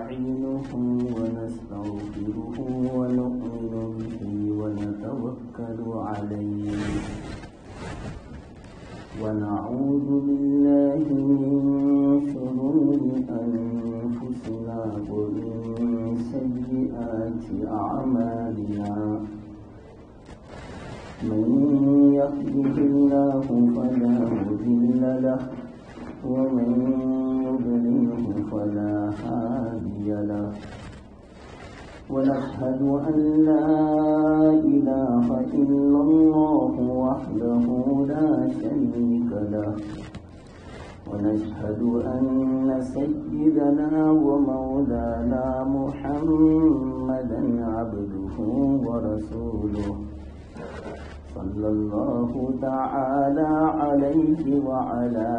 ونستعينه ونستغفره ونؤمن به ونتوكل عليه ونعوذ بالله من شرور أنفسنا ومن سيئات أعمالنا من يهده الله فلا مضل له ومن يضلله فلا هادي له ونشهد أن لا إله إلا الله وحده لا شريك له ونشهد أن سيدنا ومولانا محمدا عبده ورسوله صلى الله تعالى عليه وعلى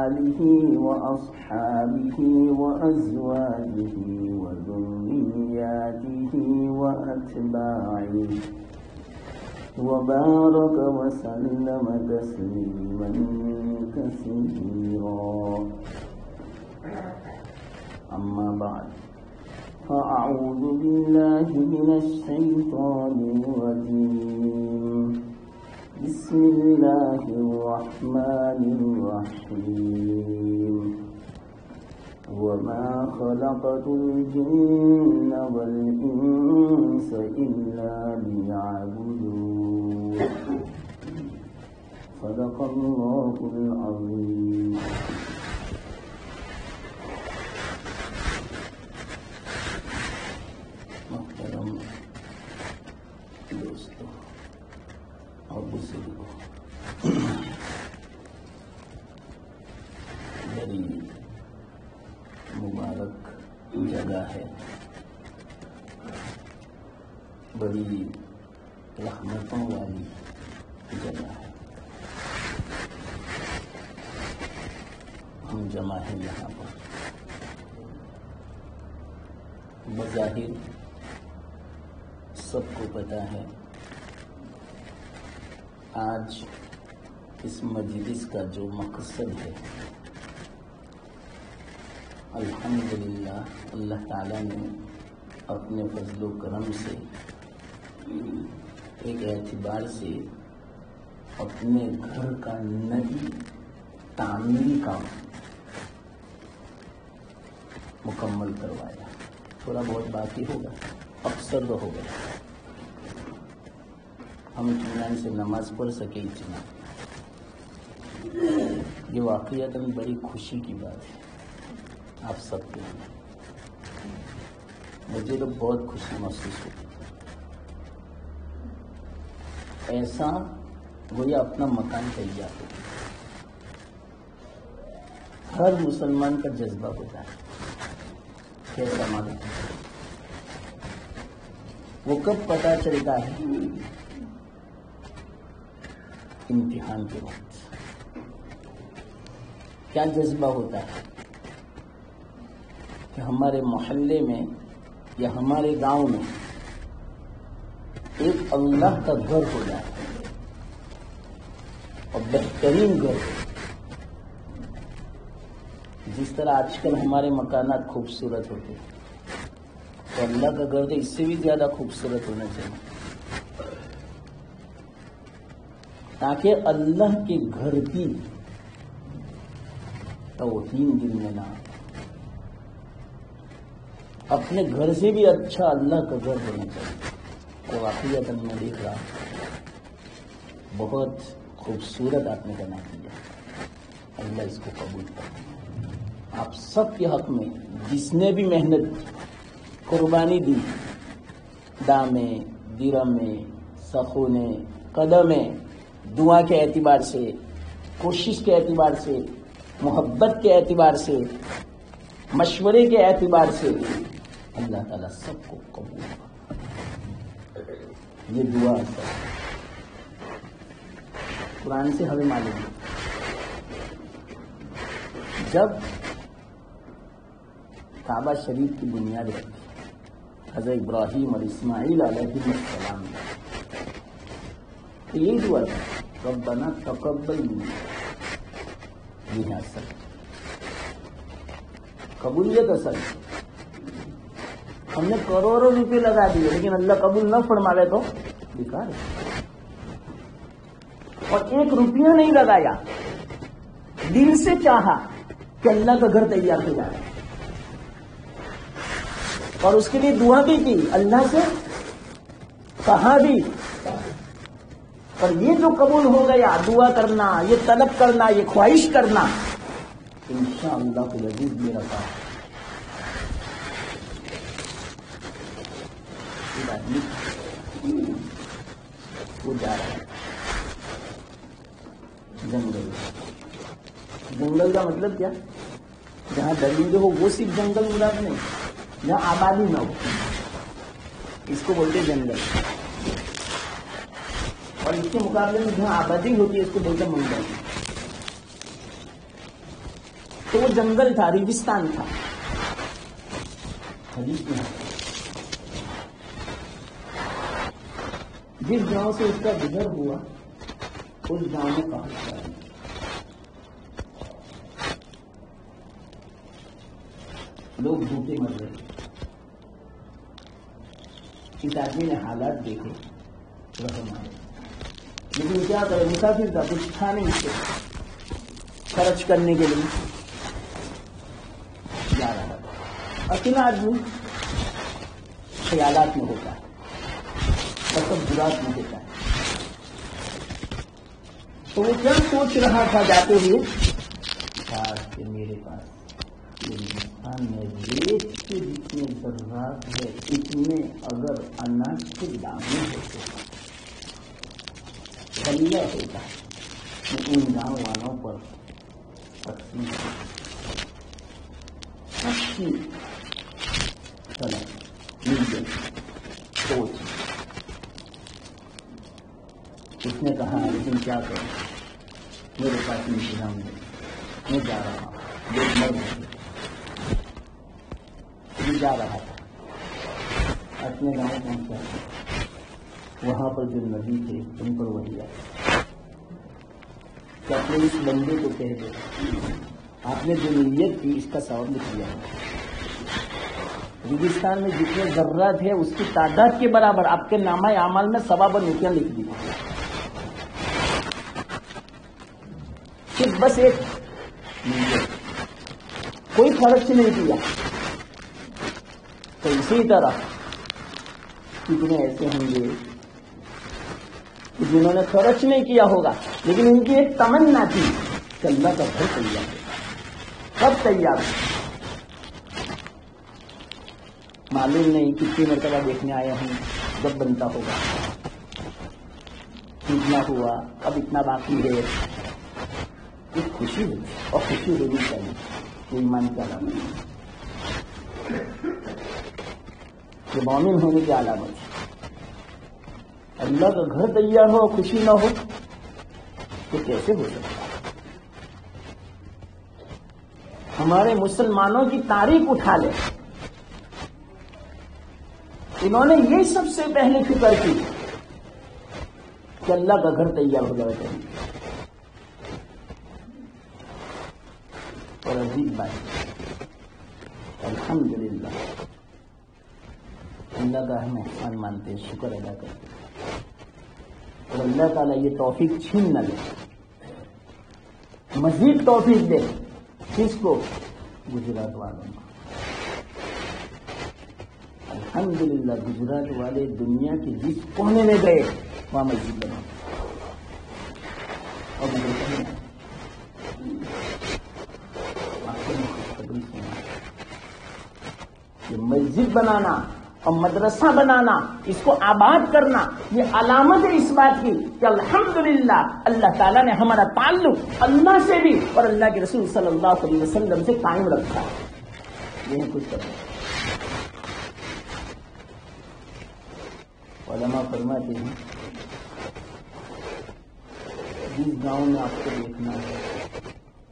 آله وأصحابه وأزواجه وذرياته وأتباعه وبارك وسلم تسليما كثيرا أما بعد فأعوذ بالله من الشيطان الرجيم بسم الله الرحمن الرحيم وما خلقت الجن والإنس إلا ليعبدون صدق الله العظيم محترم دوستو اور بزرگوں، بڑی مبارک جگہ ہے، بڑی رحمتوں والی جگہ ہے. ہم جمع ہیں یہاں پر. بظاہر سب کو پتہ ہے آج اس مجلس کا جو مقصد ہے، الحمدللہ اللہ تعالیٰ نے اپنے فضل و کرم سے ایک اعتبار سے اپنے گھر کا نئی تعمیری کام مکمل کروایا. تھوڑا بہت باقی ہوگا، اکثر تو ہوگا. ہم اطمینان سے نماز پڑھ سکے اتنا، یہ واقعات بڑی خوشی کی بات ہے آپ سب کے لیے. مجھے تو بہت خوشی محسوس ہوتی. ایسا گویا اپنا مکان تیار ہو. ہر مسلمان کا جذبہ ہوتا ہے. کیسا معلوم؟ وہ کب پتہ چلتا ہے؟ امتحان کے وقت. کیا جذبہ ہوتا ہے کہ ہمارے محلے میں یا ہمارے گاؤں میں ایک اللہ کا گھر ہو جائے اور بہترین گھر. جس طرح آج کل ہمارے مکانات خوبصورت ہوتے ہیں تو اللہ کا گھر تو اس سے بھی زیادہ خوبصورت ہونا چاہیے، تاکہ اللہ کے گھر کی توہین دل میں نہ. اپنے گھر سے بھی اچھا اللہ کا گھر ہونا چاہیے. تو واقعات میں دیکھ رہا بہت خوبصورت آپ نے بنا دیا. اللہ اس کو قبول کرے. آپ سب کے حق میں جس نے بھی محنت قربانی دی، دامیں، درمیں، سخونیں، قدمیں، دعا کے اعتبار سے، کوشش کے اعتبار سے، محبت کے اعتبار سے، مشورے کے اعتبار سے، اللہ تعالیٰ سب کو قبول کرے. یہ دعا ہے. قرآن سے ہمیں معلوم ہے جب کعبہ شریف کی بنیاد رکھی حضرت ابراہیم اور اسماعیل علیہ السلام نے، تو یہی دعا تھا، ربنا تقبل منا. یہ ہے اصل قبولیت. اصل ہم نے کروڑوں روپے لگا دیے لیکن اللہ قبول نہ فرماوے تو بیکار ہے. اور 1 روپیہ نہیں لگایا، دل سے چاہا کہ اللہ کا گھر تیار ہو جائے اور اس کے لیے دعا بھی کی، اللہ سے کہا بھی. اور یہ جو قبول ہو گیا، دعا کرنا، یہ طلب کرنا، یہ خواہش کرنا، انشاءاللہ العزیز میرا کام وہ جا رہا ہے جنگل. جنگل کا مطلب کیا؟ جہاں درندے ہو وہ صرف جنگل مراد نہیں، جہاں آبادی نہ ہو اس کو بولتے جنگل. اور اس کے مقابلے میں جہاں آبادی ہوتی ہے اس کو بولتے منگل. تو وہ جنگل تھا، ریگستان تھا. حدیث میں جس گاؤں سے اس کا گزر ہوا اس گاؤں میں پہنچ گیا. لوگ بھوکے مر گئے. اس آدمی نے حالات دیکھے، رحم آئے. لیکن کیا کرے، مسافر تھا، کچھ تھا نہیں اس سے خرچ کرنے کے لیے. جا رہا تھا اکیلا آدمی، خیالات میں ہوتا ہے، تصورات میں ہوتا ہے. تو وہ کیا سوچ رہا تھا جاتے ہوئے، کاش کہ میرے پاس ہندوستان میں ریت کے جتنے ذرات ہے اتنے اگر اناج کے دانے ہوتے بلیا ہوتا ہے، میں ان گاؤں والوں پر تقسیم اچھی طرح مل گئی سوچ. اس نے کہا لیکن کیا کروں، میرے پاس انتظام نہیں، میں جا رہا ہوں. لوگ مر گئے، جا رہا تھا. اپنے گاؤں پہنچا، وہاں پر جو ندی تھے ان پر وہی آئے کہ اپنے اس بندے کو کہہ دو آپ نے جو نیت کی اس کا ثواب لکھ دیا. ریگستان میں جتنے ذرات ہیں اس کی تعداد کے برابر آپ کے نامہ اعمال میں ثواب اور نیکیاں لکھ دی. صرف بس ایک نیت، کوئی خرچ نہیں کیا. تو اسی طرح کتنے ایسے ہوں گے جنہوں نے خرچ نہیں کیا ہوگا لیکن ان کی ایک تمنا تھی کہ اللہ کا گھر تیار ہے. کب تیار ہے معلوم نہیں، کتنی مرتبہ دیکھنے آئے ہوں جب بنتا ہوگا. اتنا ہوا، اب اتنا باقی ہے. ایک خوشی ہوئی اور خوشی ہونی چاہیے. یہ ایمان کی علامت ہے، یہ مومن ہونے کی علامت ہے. اللہ کا گھر تیار ہو خوشی نہ ہو تو کیسے ہو سکتا؟ ہمارے مسلمانوں کی تاریخ اٹھا لے، انہوں نے یہ سب سے پہلے فکر کی کہ اللہ کا گھر تیار ہو جائے چاہیے. اور عجیب بات، الحمدللہ اللہ کا ہم احسان مانتے ہیں، شکر ادا کرتے ہیں. اور اللہ تعالیٰ یہ توفیق چھین نہ لے، مزید توفیق دے. کس کو؟ گجرات والوں کو. الحمدللہ گجرات والے دنیا کے جس کونے میں گئے وہاں مسجد بنا اور یہ مسجد بنانا اور مدرسہ بنانا، اس کو آباد کرنا، یہ علامت ہے اس بات کی کہ الحمدللہ اللہ تعالیٰ نے ہمارا تعلق اللہ سے بھی اور اللہ کے رسول صلی اللہ علیہ وسلم سے قائم رکھا. یہ کچھ کرنا. علماء فرماتے ہیں جس گاؤں میں آپ کو دیکھنا ہے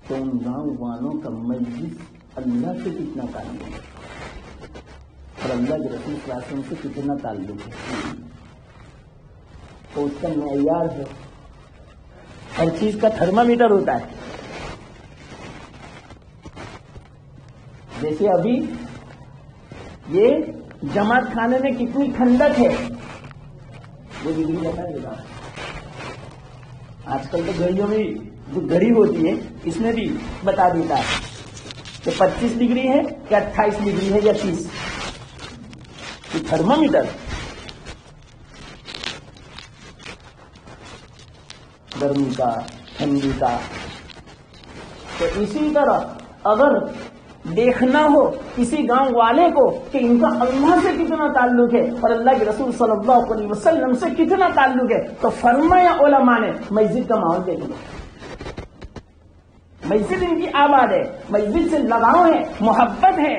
تو ان گاؤں والوں کا مسجد اللہ سے کتنا تعلق ہے اور اللہ کے رسول صلی اللہ علیہ وسلم سے کتنا تعلق ہے، تو اس کا معیار ہے. ہر چیز کا تھرمامیٹر ہوتا ہے. جیسے ابھی یہ جماعت خانے میں کتنی ٹھنڈک ہے وہ ڈگری بتائے گا. آج کل تو گھڑیوں میں جو گھڑی ہوتی ہے اس میں بھی بتا دیتا ہے کہ 25 ڈگری ہے یا 28 ڈگری ہے یا 30. یہ تھرمامیٹر گرمی کا ٹھنڈی کا. تو اسی طرح اگر دیکھنا ہو کسی گاؤں والے کو کہ ان کا اللہ سے کتنا تعلق ہے اور اللہ کے رسول صلی اللہ علیہ وسلم سے کتنا تعلق ہے تو فرمایا علماء نے مسجد کا ماحول دیکھو. مسجد ان کی آباد ہے, مسجد سے لگاؤ ہے, محبت ہے,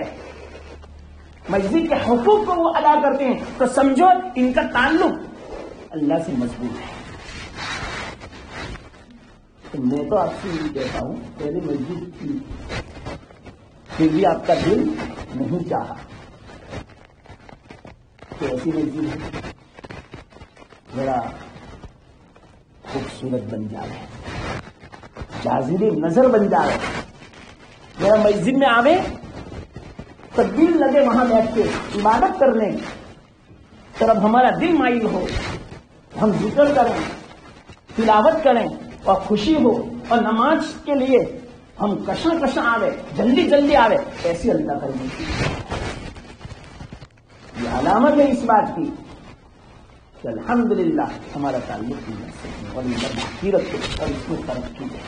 مسجد کے حقوق کو وہ ادا کرتے ہیں, تو سمجھو ان کا تعلق اللہ سے مضبوط ہے. تو میں تو آپ سے یہ کہتا ہوں پہلے مسجد کی پھر بھی آپ کا دل نہیں چاہا کہ ایسی مسجد ہے ذرا خوبصورت بن جائے, جاذب نظر بن جائے, ذرا مسجد میں آوے تو دل لگے وہاں بیٹھ کے عبادت کرنے کی طرف ہمارا دل مائل ہو, ہم ذکر کریں, تلاوت کریں اور خوشی ہو, اور نماز کے لیے ہم کشاں آوے, جلدی جلدی آوے. ایسی اللہ کرنی چاہیے. یہ علامت ہے اس بات کی کہ الحمدللہ ہمارا تعلق کی اور ان پر باقی رکھے اور اس میں ترقی ہے.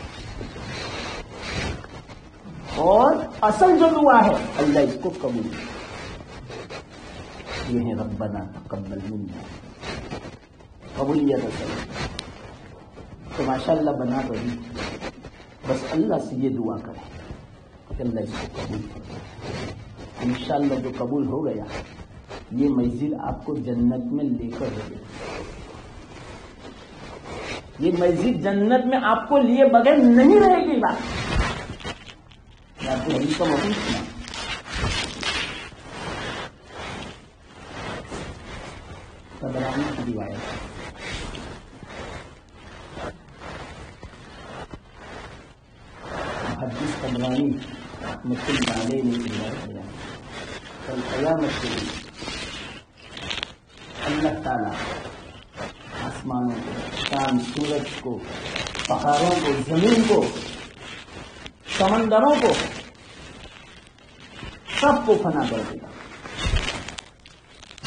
اور اصل جو دعا ہے اللہ اس کو قبول کرے. یہ ہے ربنا تقبل منا, قبولیت اصل. تو ماشاءاللہ بنا تو نہیں, بس اللہ سے یہ دعا کرے کہ اللہ اس کو قبول کرے. انشاءاللہ جو قبول ہو گیا یہ مسجد آپ کو جنت میں لے کر رہے. یہ مسجد جنت میں آپ کو لیے بغیر نہیں رہے گی. بات آپ کو حدیث کا موقع سنا, طبرانی کی روایت. حدیث طبرانی مسلم علیہ نے روایت بیان کی. کل قیامت کے دن اللہ تعالیٰ آسمانوں کو, چاند, سورج کو, پہاڑوں کو, زمین کو, سمندروں کو, سب کو فنا کر دے گا.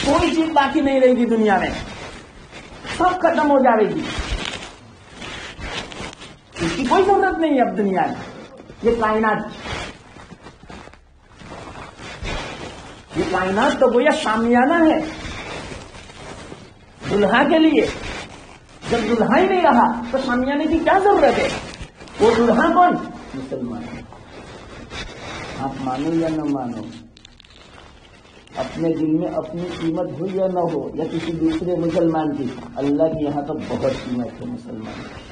کوئی چیز باقی نہیں رہے گی دنیا میں, سب ختم ہو جائے گی. اس کی کوئی ضرورت نہیں ہے اب دنیا میں. یہ کائنات تو گویا شامیانہ ہے دلہا کے لیے. جب دلہا ہی نہیں رہا تو شامیانے کی کیا ضرورت ہے؟ وہ دلہا کون؟ مسلمان. آپ مانو یا نہ مانو, اپنے دل میں اپنی قیمت ہو یا نہ ہو, یا کسی دوسرے مسلمان کی, اللہ کے یہاں تو بہت قیمت ہے مسلمان کی.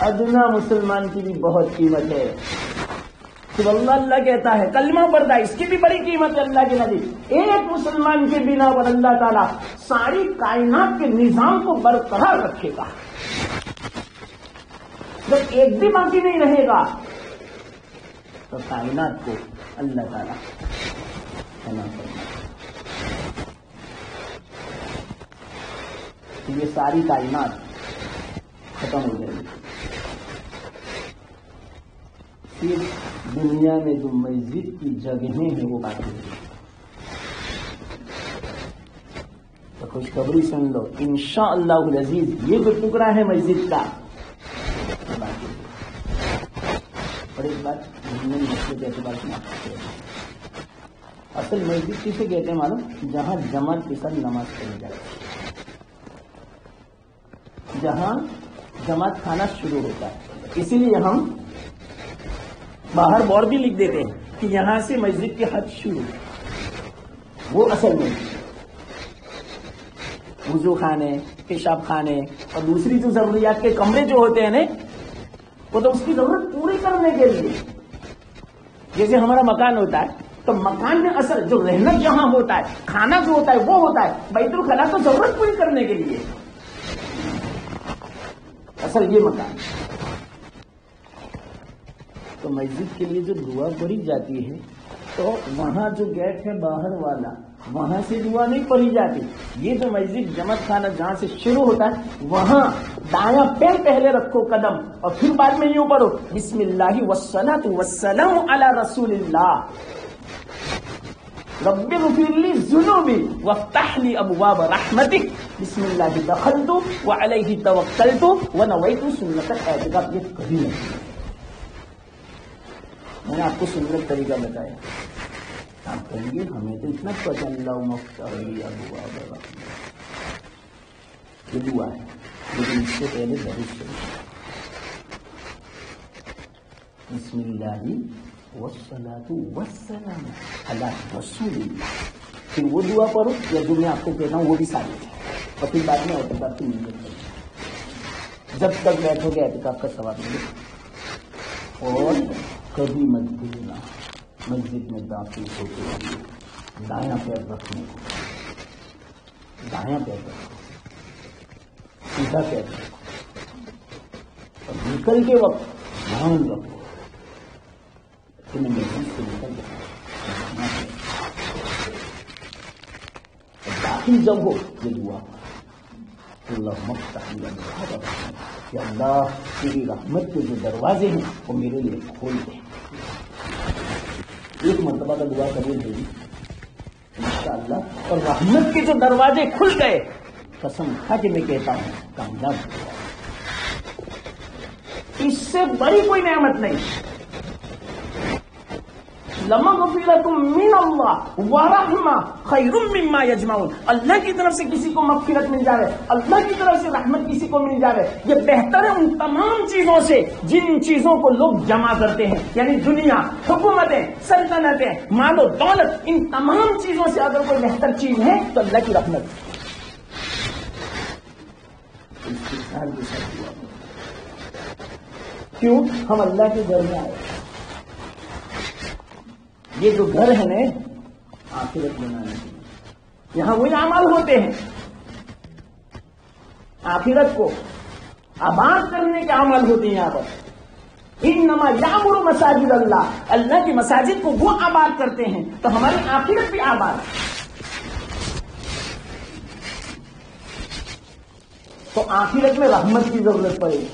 ادنا مسلمان کی بھی بہت قیمت ہے. تو اللہ کہتا ہے کلمہ پڑھتا ہے, اس کی بھی بڑی قیمت ہے اللہ کے نبی. ایک مسلمان کے بنا پر اللہ تعالیٰ ساری کائنات کے نظام کو برقرار رکھے گا. جب ایک بھی باقی نہیں رہے گا تو کائنات کو اللہ تعالیٰ فنا کرنا. یہ ساری کائنات ختم ہو جائے گی. صرف دنیا میں جو مسجد کی جگہیں ہیں وہ باقی ہیں. تو خوشخبری سن لو, انشاءاللہ العزیز یہ جو ٹکڑا ہے مسجد کا باقی ہے. اور ایک بات مسجد کے اعتبار سے اصل مسجد کسے کہتے ہیں معلوم؟ جہاں جماعت کے ساتھ نماز پڑھی جائے, جہاں جماعت کھانا شروع ہوتا ہے. اسی لیے ہم باہر بورڈ بھی لکھ دیتے ہیں کہ یہاں سے مسجد کے حد شروع. وہ اصل میں وضو خانے, پیشاب خانے اور دوسری جو ضروریات کے کمرے جو ہوتے ہیں نا, وہ تو اس کی ضرورت پوری کرنے کے لیے. جیسے ہمارا مکان ہوتا ہے تو مکان میں اصل جو رہنا جہاں ہوتا ہے, کھانا جو ہوتا ہے وہ ہوتا ہے. بیت الخلا تو ضرورت پوری کرنے کے لیے اصل یہ مکان. تو مسجد کے لیے جو دعا پڑھی جاتی ہے تو وہاں جو گیٹ ہے باہر والا وہاں سے دعا نہیں پڑھی جاتی. یہ جو مسجد جماعت خانہ جہاں سے شروع ہوتا ہے وہاں دایاں پیر پہلے رکھو قدم اور پھر بعد میں یوں پڑھو بسم اللہ والصلاۃ والسلام علی رسول اللہ رب اغفر لی ذنوبی وافتح لی ابواب رحمتک بسم اللہ دخلت وعلیہ توکلت ونویت سنت الاعتکاف. یہ کبھی نہیں. میں نے آپ کو سنت طریقہ بتایا. آپ کہیں گے ہمیں تو اتنا پتہ اللہ مفتح لی ابواب رحمتک یہ دعا ہے لیکن اس سے پہلے درود شریف بسم اللہ والصلاۃ والسلام علی رسول اللہ. پھر وہ دعا پڑھو یا جو میں آپ کو کہتا ہوں وہ بھی ثابت ہے اور پھر بعد میں اعتکاف کی نیت کرو. جب تک بیٹھو گے اعتکاف کا ثواب ملے. اور کبھی مت بھولنا مسجد میں داخل ہوتے ہوئے دایاں پیر رکھنے کو. دایاں پیر رکھو سیدھا پیر رکھو اور نکل کے وقت دھیان رکھو کہ میں مسجد سے نکل جاؤں. داخل جب ہو یہ دعا اللہ مفتح لی ابواب رحمتک کہ اللہ تیری رحمت کے جو دروازے ہیں وہ میرے لیے کھول دے. ایک مرتبہ کا دعا قبول ہوگی انشاءاللہ. اور رحمت کے جو دروازے کھل گئے قسم کھا کے میں کہتا ہوں کامیاب ہو جائے. اس سے بڑی کوئی نعمت نہیں. لمغفرۃ من اللہ ورحمہ خیر مما یجمعون. اللہ کی طرف سے کسی کو مغفرت مل جائے, اللہ کی طرف سے رحمت کسی کو مل جائے, یہ بہتر ہے ان تمام چیزوں سے جن چیزوں کو لوگ جمع کرتے ہیں. یعنی دنیا, حکومتیں, سلطنتیں, مال و دولت, ان تمام چیزوں سے اگر کوئی بہتر چیز ہے تو اللہ کی رحمت. کیوں؟ ہم اللہ کے گھر میں آئے. یہ جو گھر ہے نا آخرت بنانے کے لیے, یہاں وہی اعمال ہوتے ہیں. آخرت کو آباد کرنے کے اعمال ہوتے ہیں یہاں پر. انما یعمر مساجد اللہ, اللہ کی مساجد کو وہ آباد کرتے ہیں تو ہماری آخرت بھی آباد. تو آخرت میں رحمت کی ضرورت پڑے گی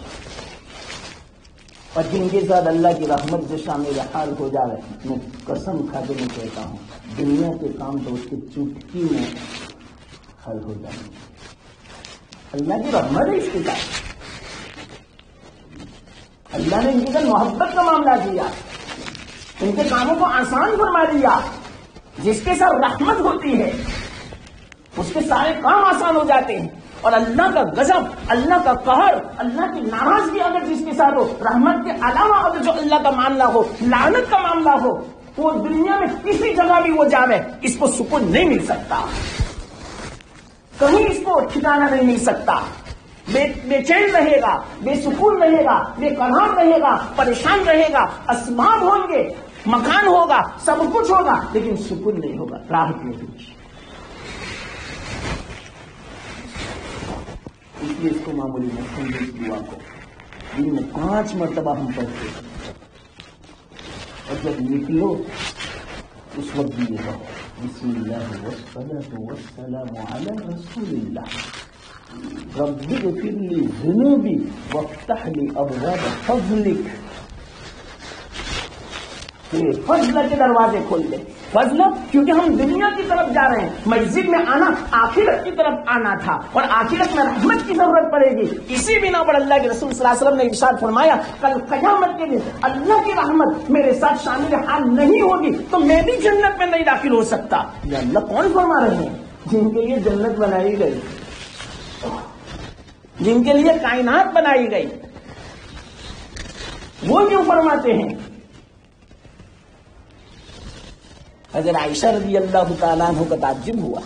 اور جن کے ساتھ اللہ کی رحمت سے شامل حال ہو جائے. میں قسم کھا کے میں کہتا ہوں دنیا کے کام تو اس کی چٹکی میں حل ہو جائیں گے. اللہ کی رحمت ہے اس کے ساتھ. اللہ نے ان کے ساتھ محبت کا معاملہ کیا, ان کے کاموں کو آسان فرما دیا. جس کے ساتھ رحمت ہوتی ہے اس کے سارے کام آسان ہو جاتے ہیں. اور اللہ کا غضب, اللہ کا قہر, اللہ کی ناراضگی اگر جس کے ساتھ ہو, رحمت کے علاوہ اگر جو اللہ کا معاملہ ہو, لعنت کا معاملہ ہو, وہ دنیا میں کسی جگہ بھی وہ جاوے اس کو سکون نہیں مل سکتا. کہیں اس کو ٹھکانا نہیں مل سکتا. بے چین رہے گا, بے سکون رہے گا, بے قرار رہے گا, پریشان رہے گا. اسباب ہوں گے, مکان ہوگا, سب کچھ ہوگا, لیکن سکون نہیں ہوگا, راحت نہیں ہوگی. اس لیے اس کو معمولی نہ سمجھے. اس دعا کو دن میں 5 مرتبہ ہم پڑھتے ہیں اور جب نکلو اس وقت بھی یہ کہو بسم اللہ والصلاۃ والسلام علی رسول اللہ رب اغفر لی ذنوبی وافتح لی ابواب فضلک. فضل کے دروازے کھول دے. فضل کیونکہ ہم دنیا کی طرف جا رہے ہیں, مسجد میں آنا آخرت کی طرف آنا تھا اور آخرت میں رحمت کی ضرورت پڑے گی. اسی بنا پر اللہ کے رسول صلی اللہ علیہ وسلم نے ارشاد فرمایا کل قیامت کے دن اللہ کی رحمت میرے ساتھ شامل حال نہیں ہوگی تو میں بھی جنت میں نہیں داخل ہو سکتا. یہ اللہ کون فرما رہے ہیں؟ جن کے لیے جنت بنائی گئی, جن کے لیے کائنات بنائی گئی, وہ کیوں فرماتے ہیں؟ حضرت عائشہ رضی اللہ تعالیٰ عنہ کا تعجب ہوا,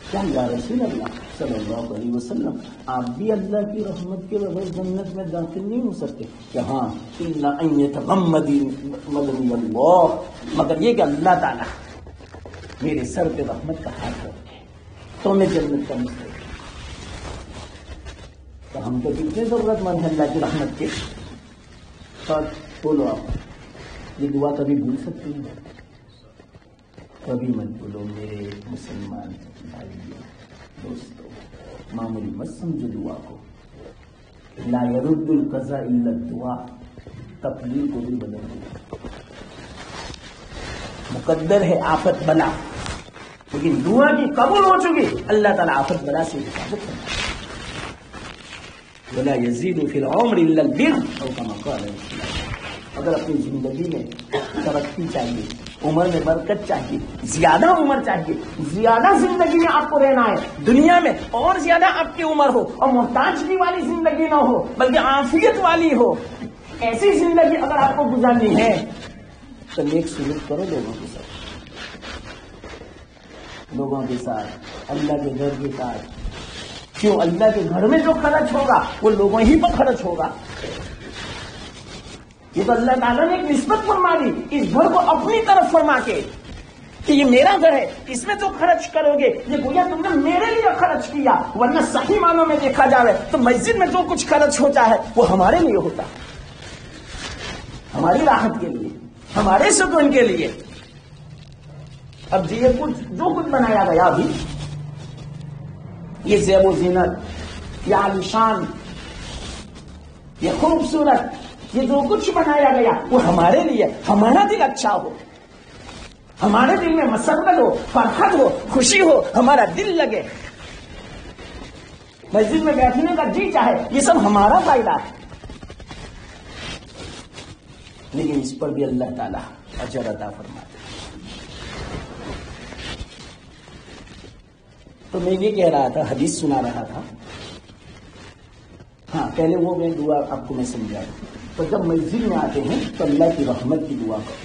کیا یا رسول اللہ صلی اللہ علیہ وسلم آپ بھی اللہ کی رحمت کے بغیر جنت میں داخل نہیں ہو سکتے؟ کہ ہاں الا ان یتغمدنی اللہ, مگر یہ کہ اللہ تعالیٰ میرے سر پہ رحمت کا ہاتھ رکھے تو میں جنت کا مستحق. تو ہم تو کتنے ضرورت مند ہیں اللہ کی رحمت کے. بولو آپ یہ دعا کبھی بھول سکتے ہیں؟ کبھی مت بولو میرے مسلمان بھائیوں دوستوں، معمولی مت سمجھو دعا کو. لا يرد القضاء الا الدعاء، تقدیر کو بھی بدل دیا. مقدر ہے آفت بلا، لیکن دعا کی قبول ہو چکی، اللہ تعالیٰ آفت بلا سے حفاظت کرتا ہے. ولا يزيد في العمر الا البر او كما قال رسول اللہ. اگر اپنی زندگی میں ترقی چاہیے، عمر میں برکت چاہیے، زیادہ عمر چاہیے، زیادہ زندگی میں آپ کو رہنا ہے، دنیا میں اور زیادہ آپ کی عمر ہو، اور محتاجگی والی زندگی نہ ہو بلکہ عافیت والی ہو، ایسی زندگی اگر آپ کو گزارنی ہے تو نیک سلوک کرو لوگوں کے ساتھ، اللہ کے گھر کے ساتھ. کیوں؟ اللہ کے گھر میں جو خرچ ہوگا وہ لوگوں ہی پر خرچ ہوگا. یہ تو اللہ تعالیٰ نے ایک نسبت فرما دی اس گھر کو اپنی طرف فرما کے کہ یہ میرا گھر ہے، اس میں جو خرچ کرو گے یہ گویا تم نے میرے لیے خرچ کیا. ورنہ صحیح معنوں میں دیکھا جائے تو مسجد میں جو کچھ خرچ ہوتا ہے وہ ہمارے لیے ہوتا ہے، ہماری راحت کے لیے، ہمارے سکون کے لیے. اب یہ جو کچھ بنایا گیا ابھی، یہ زیب و زینت، یہ عالیشان، یہ خوبصورت، یہ جو کچھ بنایا گیا وہ ہمارے لیے، ہمارا دل اچھا ہو، ہمارے دل میں مسرت ہو، فرحت ہو، خوشی ہو، ہمارا دل لگے، مسجد میں بیٹھنے کا جی چاہے، یہ سب ہمارا فائدہ ہے. لیکن اس پر بھی اللہ تعالیٰ اجر عطا فرماتا ہے. تو میں یہ کہہ رہا تھا، حدیث سنا رہا تھا. ہاں پہلے وہ میں دعا آپ کو میں سمجھا دوں. تو جب مسجد میں آتے ہیں تو اللہ کی رحمت کی دعا کرو.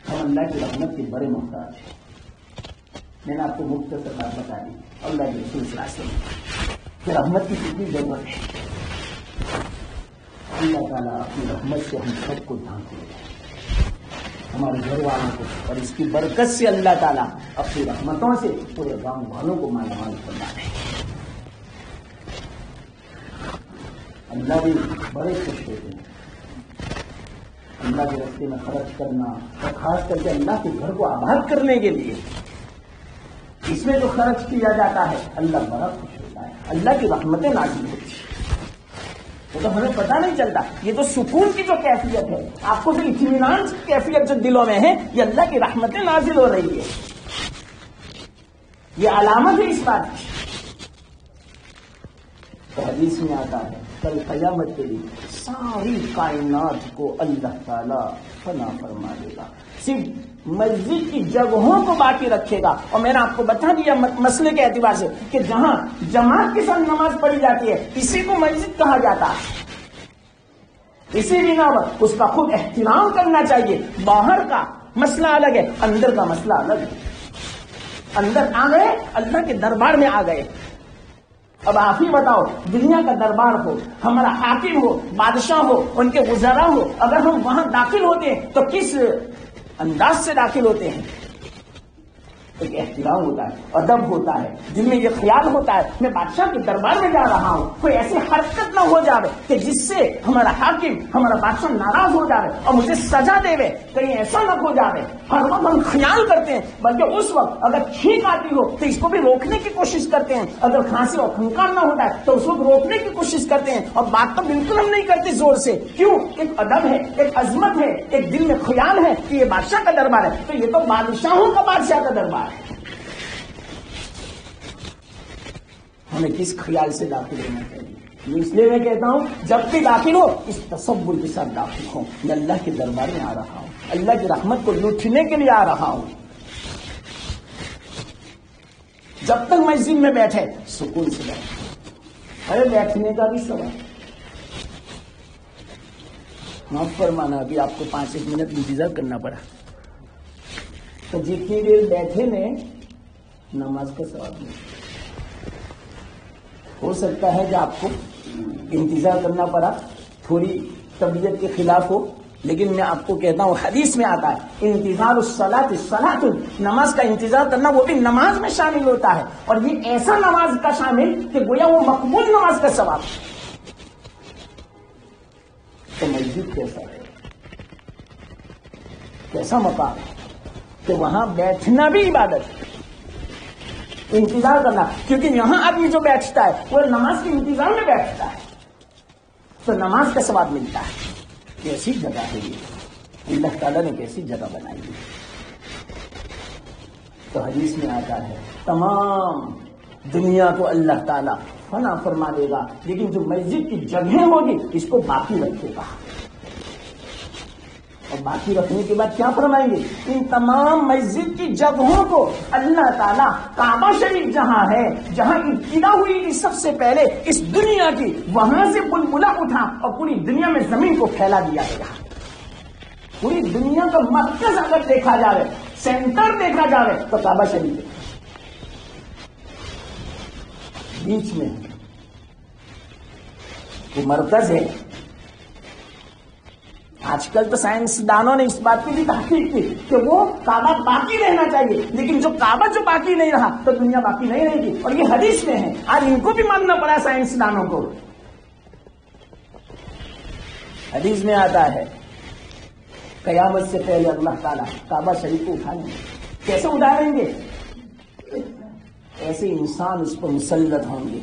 ہم اللہ کی رحمت کے بڑے محتاج ہیں. میں نے آپ کو مختصر بات بتا دی اللہ کے رسول صلی اللہ علیہ وسلم کہ رحمت کی کتنی ضرورت ہے. اللہ تعالیٰ اپنی رحمت سے ہم سب کو ڈھانپ لے، ہمارے گھر والوں کو، اور اس کی برکت سے اللہ تعالیٰ اپنی رحمتوں سے پورے گاؤں والوں کو مالا مال فرما دے. اللہ بھی بڑے خوش ہوتے ہیں اللہ کے راستے میں خرچ کرنا، اور خاص کر کے اللہ کے گھر کو آباد کرنے کے لیے اس میں جو خرچ کیا جاتا ہے اللہ بڑا خوش ہوتا ہے. اللہ کی رحمتیں نازل ہوتی ہیں. وہ تو ہمیں پتہ نہیں چلتا. یہ تو سکون کی جو کیفیت ہے، آپ کو جو اطمینان کی کیفیت جو دلوں میں ہے، یہ اللہ کی رحمتیں نازل ہو رہی ہے. یہ علامت ہے اس بات کی. تو حدیث میں آتا ہے کل قیامت کے دن ساری کائنات کو اللہ تعالیٰ فنا فرما دے گا، صرف مسجد کی جگہوں کو باقی رکھے گا. اور میں نے آپ کو بتا دیا مسئلے کے اعتبار سے کہ جہاں جماعت کے ساتھ نماز پڑھی جاتی ہے اسی کو مسجد کہا جاتا ہے. اسی بنا پر اس کا خود احترام کرنا چاہیے. باہر کا مسئلہ الگ ہے، اندر کا مسئلہ الگ ہے. اندر آ گئے، اللہ کے دربار میں آ گئے. اب آپ ہی بتاؤ، دنیا کا دربار ہو، ہمارا حاکم ہو، بادشاہ ہو، ان کے وزراء ہو، اگر ہم وہاں داخل ہوتے ہیں تو کس انداز سے داخل ہوتے ہیں؟ ایک احترام ہوتا ہے، ادب ہوتا ہے، جن میں یہ خیال ہوتا ہے میں بادشاہ کے دربار میں جا رہا ہوں، کوئی ایسی حرکت نہ ہو جائے کہ جس سے ہمارا حاکم، ہمارا بادشاہ ناراض ہو جائے اور مجھے سزا دے. کہیں ایسا نہ ہو جائے. ہر وقت ہم خیال کرتے ہیں، بلکہ اس وقت اگر چھینک آتی ہو تو اس کو بھی روکنے کی کوشش کرتے ہیں. اگر کھانسی اور کھنکار نہ ہوتا ہے تو اس کو روکنے کی کوشش کرتے ہیں. اور بات تو بالکل ہم نہیں کرتے زور سے. کیوں؟ ایک ادب ہے، ایک عظمت ہے، ایک دل میں خیال ہے کہ یہ بادشاہ کا دربار ہے. تو یہ تو بادشاہوں کا بادشاہ کا دربار ہے. ہمیں کس خیال سے داخل ہونا چاہیے؟ اس لیے میں کہتا ہوں جب بھی داخل ہو اس تصور کے ساتھ داخل ہو، میں اللہ کے دربار میں آ رہا ہوں، اللہ کی رحمت کو لوٹنے کے لیے آ رہا ہوں. جب تک مسجد میں بیٹھے سکون سے بیٹھے. ارے بیٹھنے کا بھی سوال، معاف فرمانا ابھی آپ کو 5-1 منٹ انتظار کرنا پڑا. تو جتنی دیر بیٹھے نے نماز کا ثواب نہیں. ہو سکتا ہے کہ آپ کو انتظار کرنا پڑا، تھوڑی طبیعت کے خلاف ہو، لیکن میں آپ کو کہتا ہوں حدیث میں آتا ہے انتظار الصلاۃ الصلاۃ، نماز کا انتظار کرنا وہ بھی نماز میں شامل ہوتا ہے. اور یہ ایسا نماز کا شامل کہ گویا وہ مقبول نماز کا ثواب. تو مسجد کیسا ہے، کیسا مقام ہے. کہ وہاں بیٹھنا بھی عبادت ہے، انتظار کرنا، کیونکہ یہاں آدمی جو بیٹھتا ہے وہ نماز کے انتظار میں بیٹھتا ہے تو نماز کا ثواب ملتا ہے۔ کیسی جگہ ہے یہ، اللہ تعالیٰ نے کیسی جگہ بنائی ہے۔ تو حدیث میں آتا ہے تمام دنیا کو اللہ تعالیٰ فنا فرما دے گا، لیکن جو مسجد کی جگہیں ہوگی اس کو باقی رکھے گا، اور باقی رکھنے کے بعد کیا فرمائیں گے؟ ان تمام مسجد کی جگہوں کو اللہ تعالیٰ کعبہ شریف جہاں ہے، جہاں ابتدا ہوئی تھی سب سے پہلے اس دنیا کی، وہاں سے بلبلا اٹھا اور پوری دنیا میں زمین کو پھیلا دیا گیا۔ پوری دنیا کا مرکز اگر دیکھا جائے، سینٹر دیکھا جائے تو کعبہ شریف ہے، بیچ میں وہ مرکز ہے۔ آج کل تو سائنسدانوں نے اس بات کی بھی تحقیق کی کہ وہ کعبہ باقی رہنا چاہیے، لیکن جو کعبہ جو باقی نہیں رہا تو دنیا باقی نہیں رہے گی، اور یہ حدیث میں ہے۔ آج ان کو بھی ماننا پڑا سائنسدانوں کو۔ حدیث میں آتا ہے قیامت سے پہلے اللہ تعالیٰ کعبہ شریف کو اٹھائیں گے۔ کیسے اٹھائیں گے؟ ایسے انسان اس پر مسلط ہوں گے۔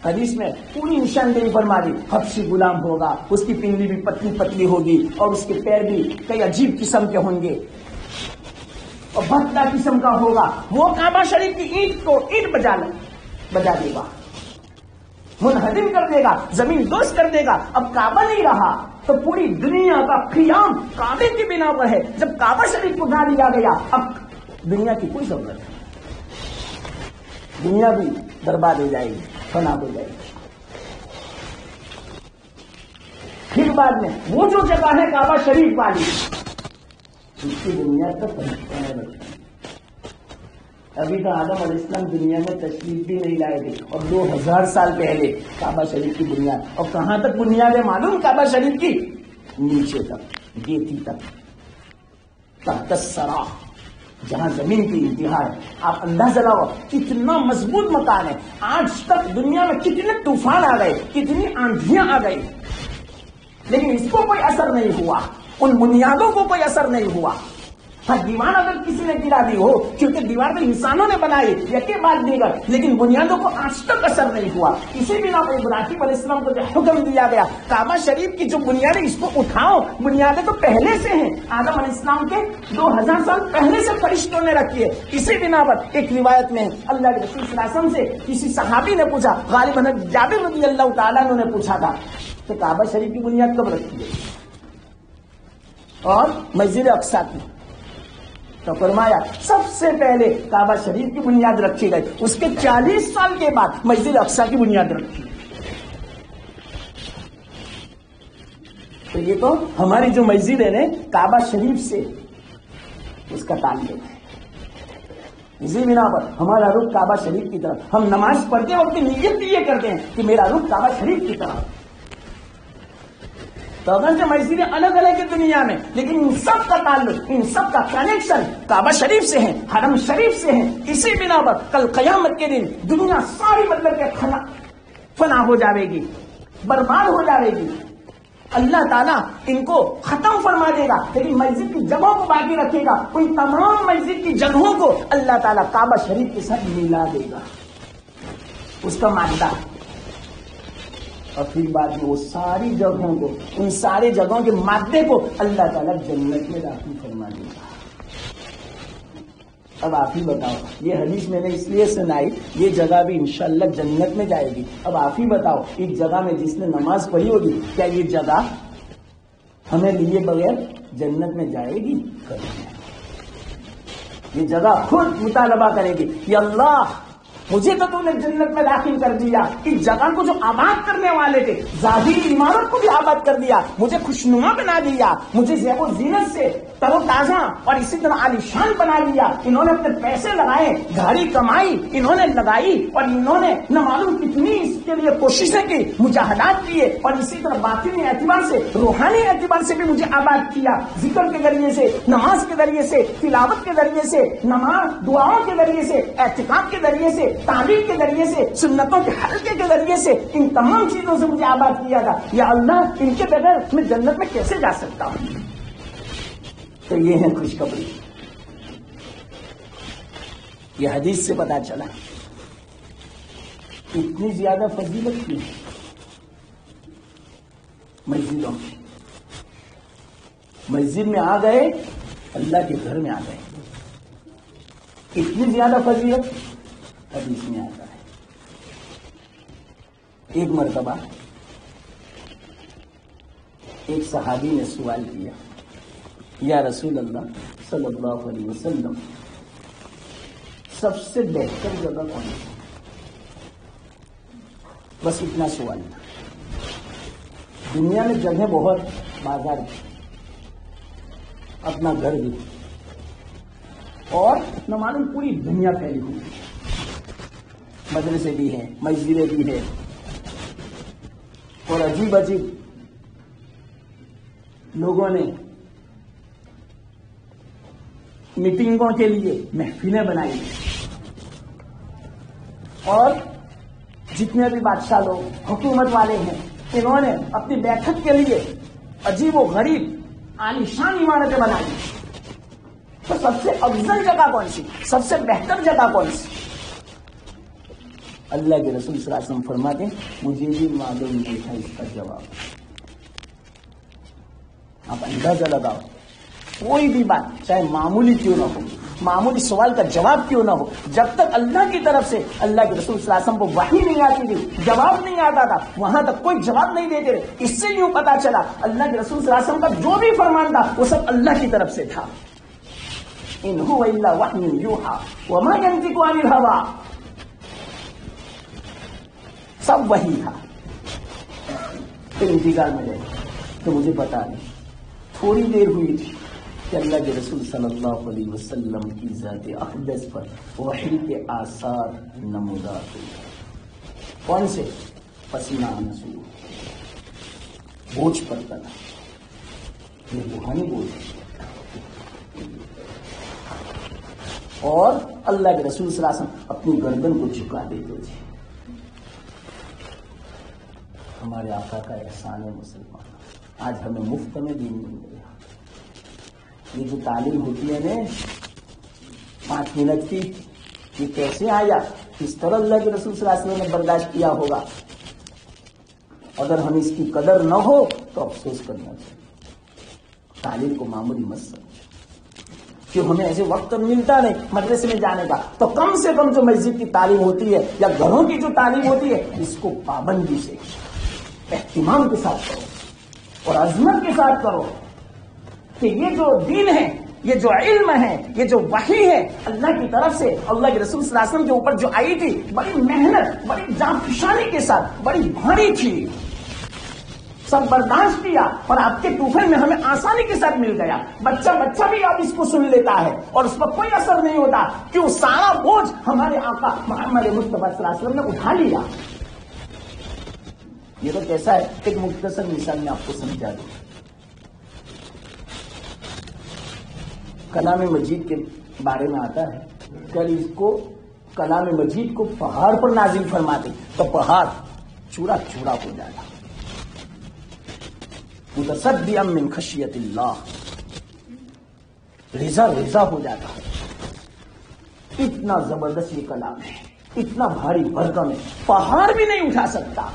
حدیث میں پوری نشاندہی فرما دی، حبشی غلام ہوگا، اس کی پنڈلی بھی پتلی پتلی ہوگی اور اس کے پیر بھی کئی عجیب قسم کے ہوں گے اور بھٹا قسم کا ہوگا، وہ کعبہ شریف کی اینٹ کو اینٹ بجا دے گا، منہدم کر دے گا، زمین دوز کر دے گا۔ اب کعبہ نہیں رہا تو پوری دنیا کا قیام کعبے کی بنا پر ہے۔ جب کعبہ شریف کو اٹھا لیا گیا اب دنیا کی کوئی ضرورت نہیں، دنیا بھی برباد ہو جائے گی، فنا ہو جائے گی۔ پھر بعد میں وہ جو جگہ ہے کعبہ شریف والی، اس کی بنیاد کا پہنچتا ہے۔ ابھی تو آدم علیہ السلام دنیا میں تشریف بھی نہیں لائے تھے، اور 2000 سال پہلے کعبہ شریف کی بنیاد، اور کہاں تک بنیاد ہے معلوم؟ کعبہ شریف کی نیچے تک، گیتی تک، تحت الثری، جہاں زمین کی انتہا ہے۔ آپ اندازہ لگاؤ کتنا مضبوط مکان ہے۔ آج تک دنیا میں کتنے طوفان آ گئے، کتنی آندھیاں آ گئی، لیکن اس کو کوئی اثر نہیں ہوا، ان بنیادوں کو کوئی اثر نہیں ہوا۔ ہاں دیوار اگر کسی نے گرا دی ہو، کیونکہ دیوار تو انسانوں نے بنائی یکے بعد دیگر، لیکن بنیادوں کو آج تک اثر نہیں ہوا۔ اسی بنا پر ابراہیم علیہ السلام کو جو حکم دیا گیا کعبہ شریف کی جو بنیادیں اس کو اٹھاؤ، بنیادیں تو پہلے سے ہیں، آدم علیہ السلام کے 2000 سال پہلے سے فرشتوں نے رکھی ہے۔ اسی بنا پر ایک روایت میں اللہ کے رسول صلی اللہ علیہ وسلم سے کسی صحابی نے پوچھا، غالباً جابر رضی اللہ تعالیٰ عنہ نے پوچھا تھا کہ کعبہ شریف کی بنیاد کب رکھی ہے اور مسجد اقصی کی؟ تو فرمایا سب سے پہلے کعبہ شریف کی بنیاد رکھی گئی، اس کے 40 سال کے بعد مسجد اقصی کی بنیاد رکھی۔ تو یہ تو ہماری جو مسجد ہے نا کعبہ شریف سے اس کا تعلق ہے۔ اسی بنا پر ہمارا رخ کعبہ شریف کی طرف، ہم نماز پڑھتے وقت نیت یہ کرتے ہیں کہ میرا رخ کعبہ شریف کی طرف۔ تو اگرچہ مسجدیں الگ الگ ہے دنیا میں، لیکن ان سب کا تعلق، ان سب کا کنیکشن کعبہ شریف سے ہے، حرم شریف سے ہے۔ اسی بنا پر کل قیامت کے دن دنیا ساری مطلب کہ فنا ہو جائے گی، برباد ہو جائے گی، اللہ تعالیٰ ان کو ختم فرما دے گا، لیکن مسجد کی جگہوں کو باقی رکھے گا۔ ان تمام مسجد کی جگہوں کو اللہ تعالیٰ کعبہ شریف کے ساتھ ملا دے گا، اس کا مادہ، اور پھر بعد میں وہ ساری جگہوں کو، ان سارے جگہوں کے مادے کو اللہ تعالیٰ جنت میں داخل فرما دے گا۔ اب آپ ہی بتاؤ، یہ حدیث میں نے اس لیے سنائی، یہ جگہ بھی انشاءاللہ جنت میں جائے گی۔ اب آپ ہی بتاؤ، ایک جگہ میں جس نے نماز پڑھی ہوگی، کیا یہ جگہ ہمیں لیے بغیر جنت میں جائے گی؟ یہ جگہ خود مطالبہ کرے گی، یا اللہ مجھے تو نے جنت میں داخل کر دیا، اس جگہ کو جو آباد کرنے والے تھے، ظاہری عمارت کو بھی آباد کر دیا، مجھے خوشنما بنا دیا، مجھے زیب و زینت سے تر و تازہ اور اسی طرح عالیشان بنا دیا۔ انہوں نے اپنے پیسے لگائے، گاڑی کمائی انہوں نے لگائی، اور انہوں نے نہ معلوم کتنی اس کے لیے کوششیں کی، مجاہدات کیے، اور اسی طرح باطنی اعتبار سے، روحانی اعتبار سے بھی مجھے آباد کیا، ذکر کے ذریعے سے، نماز کے ذریعے سے، تلاوت کے ذریعے سے، نماز دعاؤں کے ذریعے سے، اعتکاف کے ذریعے سے، تعلیم کے ذریعے سے، سنتوں کے حلقے کے ذریعے سے، ان تمام چیزوں سے مجھے آباد کیا تھا۔ یا اللہ ان کے بغیر میں جنت میں کیسے جا سکتا ہوں؟ تو یہ ہے خوشخبری، یہ حدیث سے پتا چلا اتنی زیادہ فضیلت کی مسجدوں میں. مسجد میں آ گئے اللہ کے گھر میں آ گئے. اتنی زیادہ فضیلت حدیث میں آتا ہے. ایک مرتبہ ایک صحابی نے سوال کیا یا رسول اللہ صلی اللہ علیہ وسلم سب سے بہتر جگہ کون ہے؟ بس اتنا سوال تھا. دنیا میں جگہ بہت، بازار بھی، اپنا گھر بھی، اور نہ معلوم پوری دنیا پھیلی ہوئی، مدرسے بھی ہیں، مسجدیں بھی ہیں، اور عجیب عجیب لوگوں نے میٹنگوں کے لیے محفلیں بنائی، اور جتنے بھی بادشاہ لوگ حکومت والے ہیں انہوں نے اپنی بیٹھک کے لیے عجیب و غریب عالیشان عمارتیں بنائی. تو سب سے افضل جگہ کون سی، سب سے بہتر جگہ کون سی؟ اللہ کے رسول صلی اللہ علیہ وسلم فرماتے ہیں مجھے بھی معلوم نہیں تھا اس کا جواب. آپ اندازہ لگاؤ، کوئی بھی بات چاہے معمولی کیوں نہ ہو، معمولی سوال کا جواب کیوں نہ ہو، جب تک اللہ کی طرف سے اللہ کے رسول صلی اللہ علیہ وسلم کو وحی نہیں آتی تھی، جواب نہیں آتا تھا، وہاں تک کوئی جواب نہیں دیتے رہے. اس سے یوں پتا چلا اللہ کے رسول صلی اللہ علیہ وسلم کا جو بھی فرمان تھا وہ سب اللہ کی طرف سے تھا. ان هو الا وحی یوحی وما ينطق عن الهوى، سب وحی تھا. پھر انتقال میں گئے تو مجھے پتا نہیں، تھوڑی دیر ہوئی تھی کہ اللہ کے رسول صلی اللہ علیہ وسلم کی ذات اقدس پر وحی کے آثار نمودار ہوئے. کون سے؟ پسینہ آنا شروع، بوجھ پڑتا تھا، یہ روحانی بوجھ ہے. اور اللہ کے رسول صلی اللہ علیہ وسلم اپنی گردن کو جھکا دیتے تھے. ہمارے آقا کا احسان ہے مسلمان، آج ہمیں مفت میں دین مل گیا. یہ جو تعلیم ہوتی ہے نا 5 منٹ کی، یہ کیسے آیا؟ کس طرح اللہ کے رسول صلی اللہ علیہ وسلم نے برداشت کیا ہوگا. اگر ہم اس کی قدر نہ ہو تو افسوس کرنا چاہیے. تعلیم کو معمولی مت سمجھو، کہ ہمیں ایسے وقت ملتا نہیں مدرسے میں جانے کا، تو کم سے کم جو مسجد کی تعلیم ہوتی ہے یا گھروں کی جو تعلیم ہوتی ہے اس کو پابندی سے، اہتمام کے ساتھ کرو اور عظمت کے ساتھ کرو. کہ یہ جو دین ہے، یہ جو علم ہے، یہ جو وحی ہے اللہ کی طرف سے، اللہ کے رسول صلی اللہ علیہ وسلم کے اوپر جو آئی تھی، بڑی محنت، بڑی جانفشانی کے ساتھ، بڑی بھاری تھی، سب برداشت کیا اور آپ کے طوفان میں ہمیں آسانی کے ساتھ مل گیا. بچہ بھی اب اس کو سن لیتا ہے اور اس پر کوئی اثر نہیں ہوتا، کیوں؟ سارا بوجھ ہمارے آقا محمد مصطفیٰ صلی اللہ علیہ وسلم نے اٹھا لیا. یہ تو کیسا ہے، ایک مختصر مثال میں آپ کو سمجھا دوں. کلام مجید کے بارے میں آتا ہے کہ اس کو کلام مجید کو پہاڑ پر نازل فرماتے تو پہاڑ چورا چورا ہو جاتا، متصدعا من خشیت اللہ، ریزہ ریزہ ہو جاتا. اتنا زبردست یہ کلام ہے، اتنا بھاری بھرکم ہے، پہاڑ بھی نہیں اٹھا سکتا.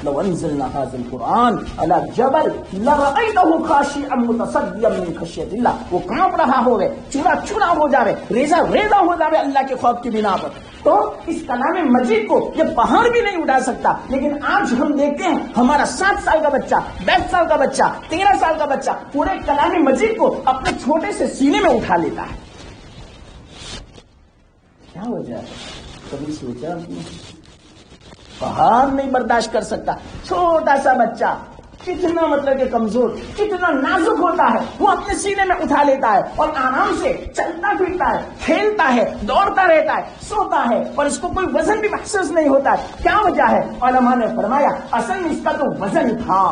لو انزلنا هذا القرآن على جبل لرأيته خاشعا متصدعا من خشية اللہ. وہ کانپ رہا ہوگا، چورا چورا ہو جاوے، ریزہ ریزہ ہو جاوے اللہ کے خوف کی بنا پر. تو اس کلام مجید کو یہ پہاڑ بھی نہیں اٹھا سکتا. لیکن آج ہم دیکھتے ہیں ہمارا 7 سال کا بچہ، 10 سال کا بچہ، 13 سال کا بچہ پورے کلام مجید کو اپنے چھوٹے سے سینے میں اٹھا لیتا ہے. کیا وجہ ہے؟ کبھی سوچا آپ نے؟ پہاڑ نہیں برداشت کر سکتا. چھوٹا سا بچہ کتنا مطلب کہ کمزور، کتنا نازک ہوتا ہے، وہ اپنے سینے میں اٹھا لیتا ہے اور آرام سے چلتا پھرتا ہے، کھیلتا ہے، دوڑتا رہتا ہے، سوتا ہے اور اس کو کوئی وزن بھی محسوس نہیں ہوتا ہے. کیا وجہ ہے؟ علماء نے فرمایا اصل میں اس کا جو وزن تھا،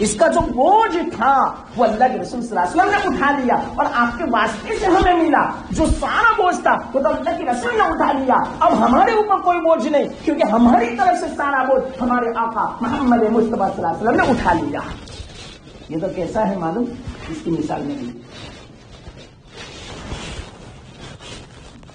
اس کا جو بوجھ تھا وہ اللہ کے رسول صلی اللہ علیہ وسلم نے اٹھا لیا اور آپ کے واسطے سے ہمیں ملا. جو سارا بوجھ تھا وہ تو اللہ کے رسول نے اٹھا لیا. اب ہمارے اوپر کوئی بوجھ نہیں، کیونکہ ہماری طرف سے سارا بوجھ ہمارے آقا محمد مصطفیٰ صلی اللہ علیہ وسلم نے اٹھا لیا. یہ تو کیسا ہے معلوم؟ اس کی مثال میں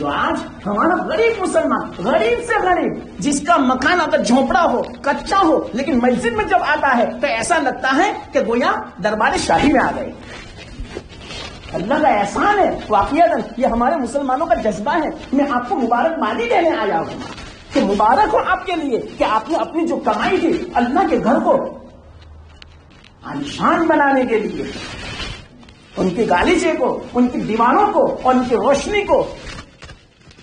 جو آج ہمارا غریب مسلمان، غریب سے غریب، جس کا مکان اگر جھونپڑا ہو، کچا ہو، لیکن مسجد میں جب آتا ہے تو ایسا لگتا ہے کہ گویا دربار شاہی میں آ گئے. اللہ کا احسان ہے واقعیاً، یہ ہمارے مسلمانوں کا جذبہ ہے. میں آپ کو مبارکبادی دینے آیا ہوں کہ مبارک ہو آپ کے لیے کہ آپ نے اپنی جو کمائی تھی اللہ کے گھر کو عالیشان بنانے کے لیے، ان کی گالیچے کو، ان کی دیواروں کو اور ان کی روشنی کو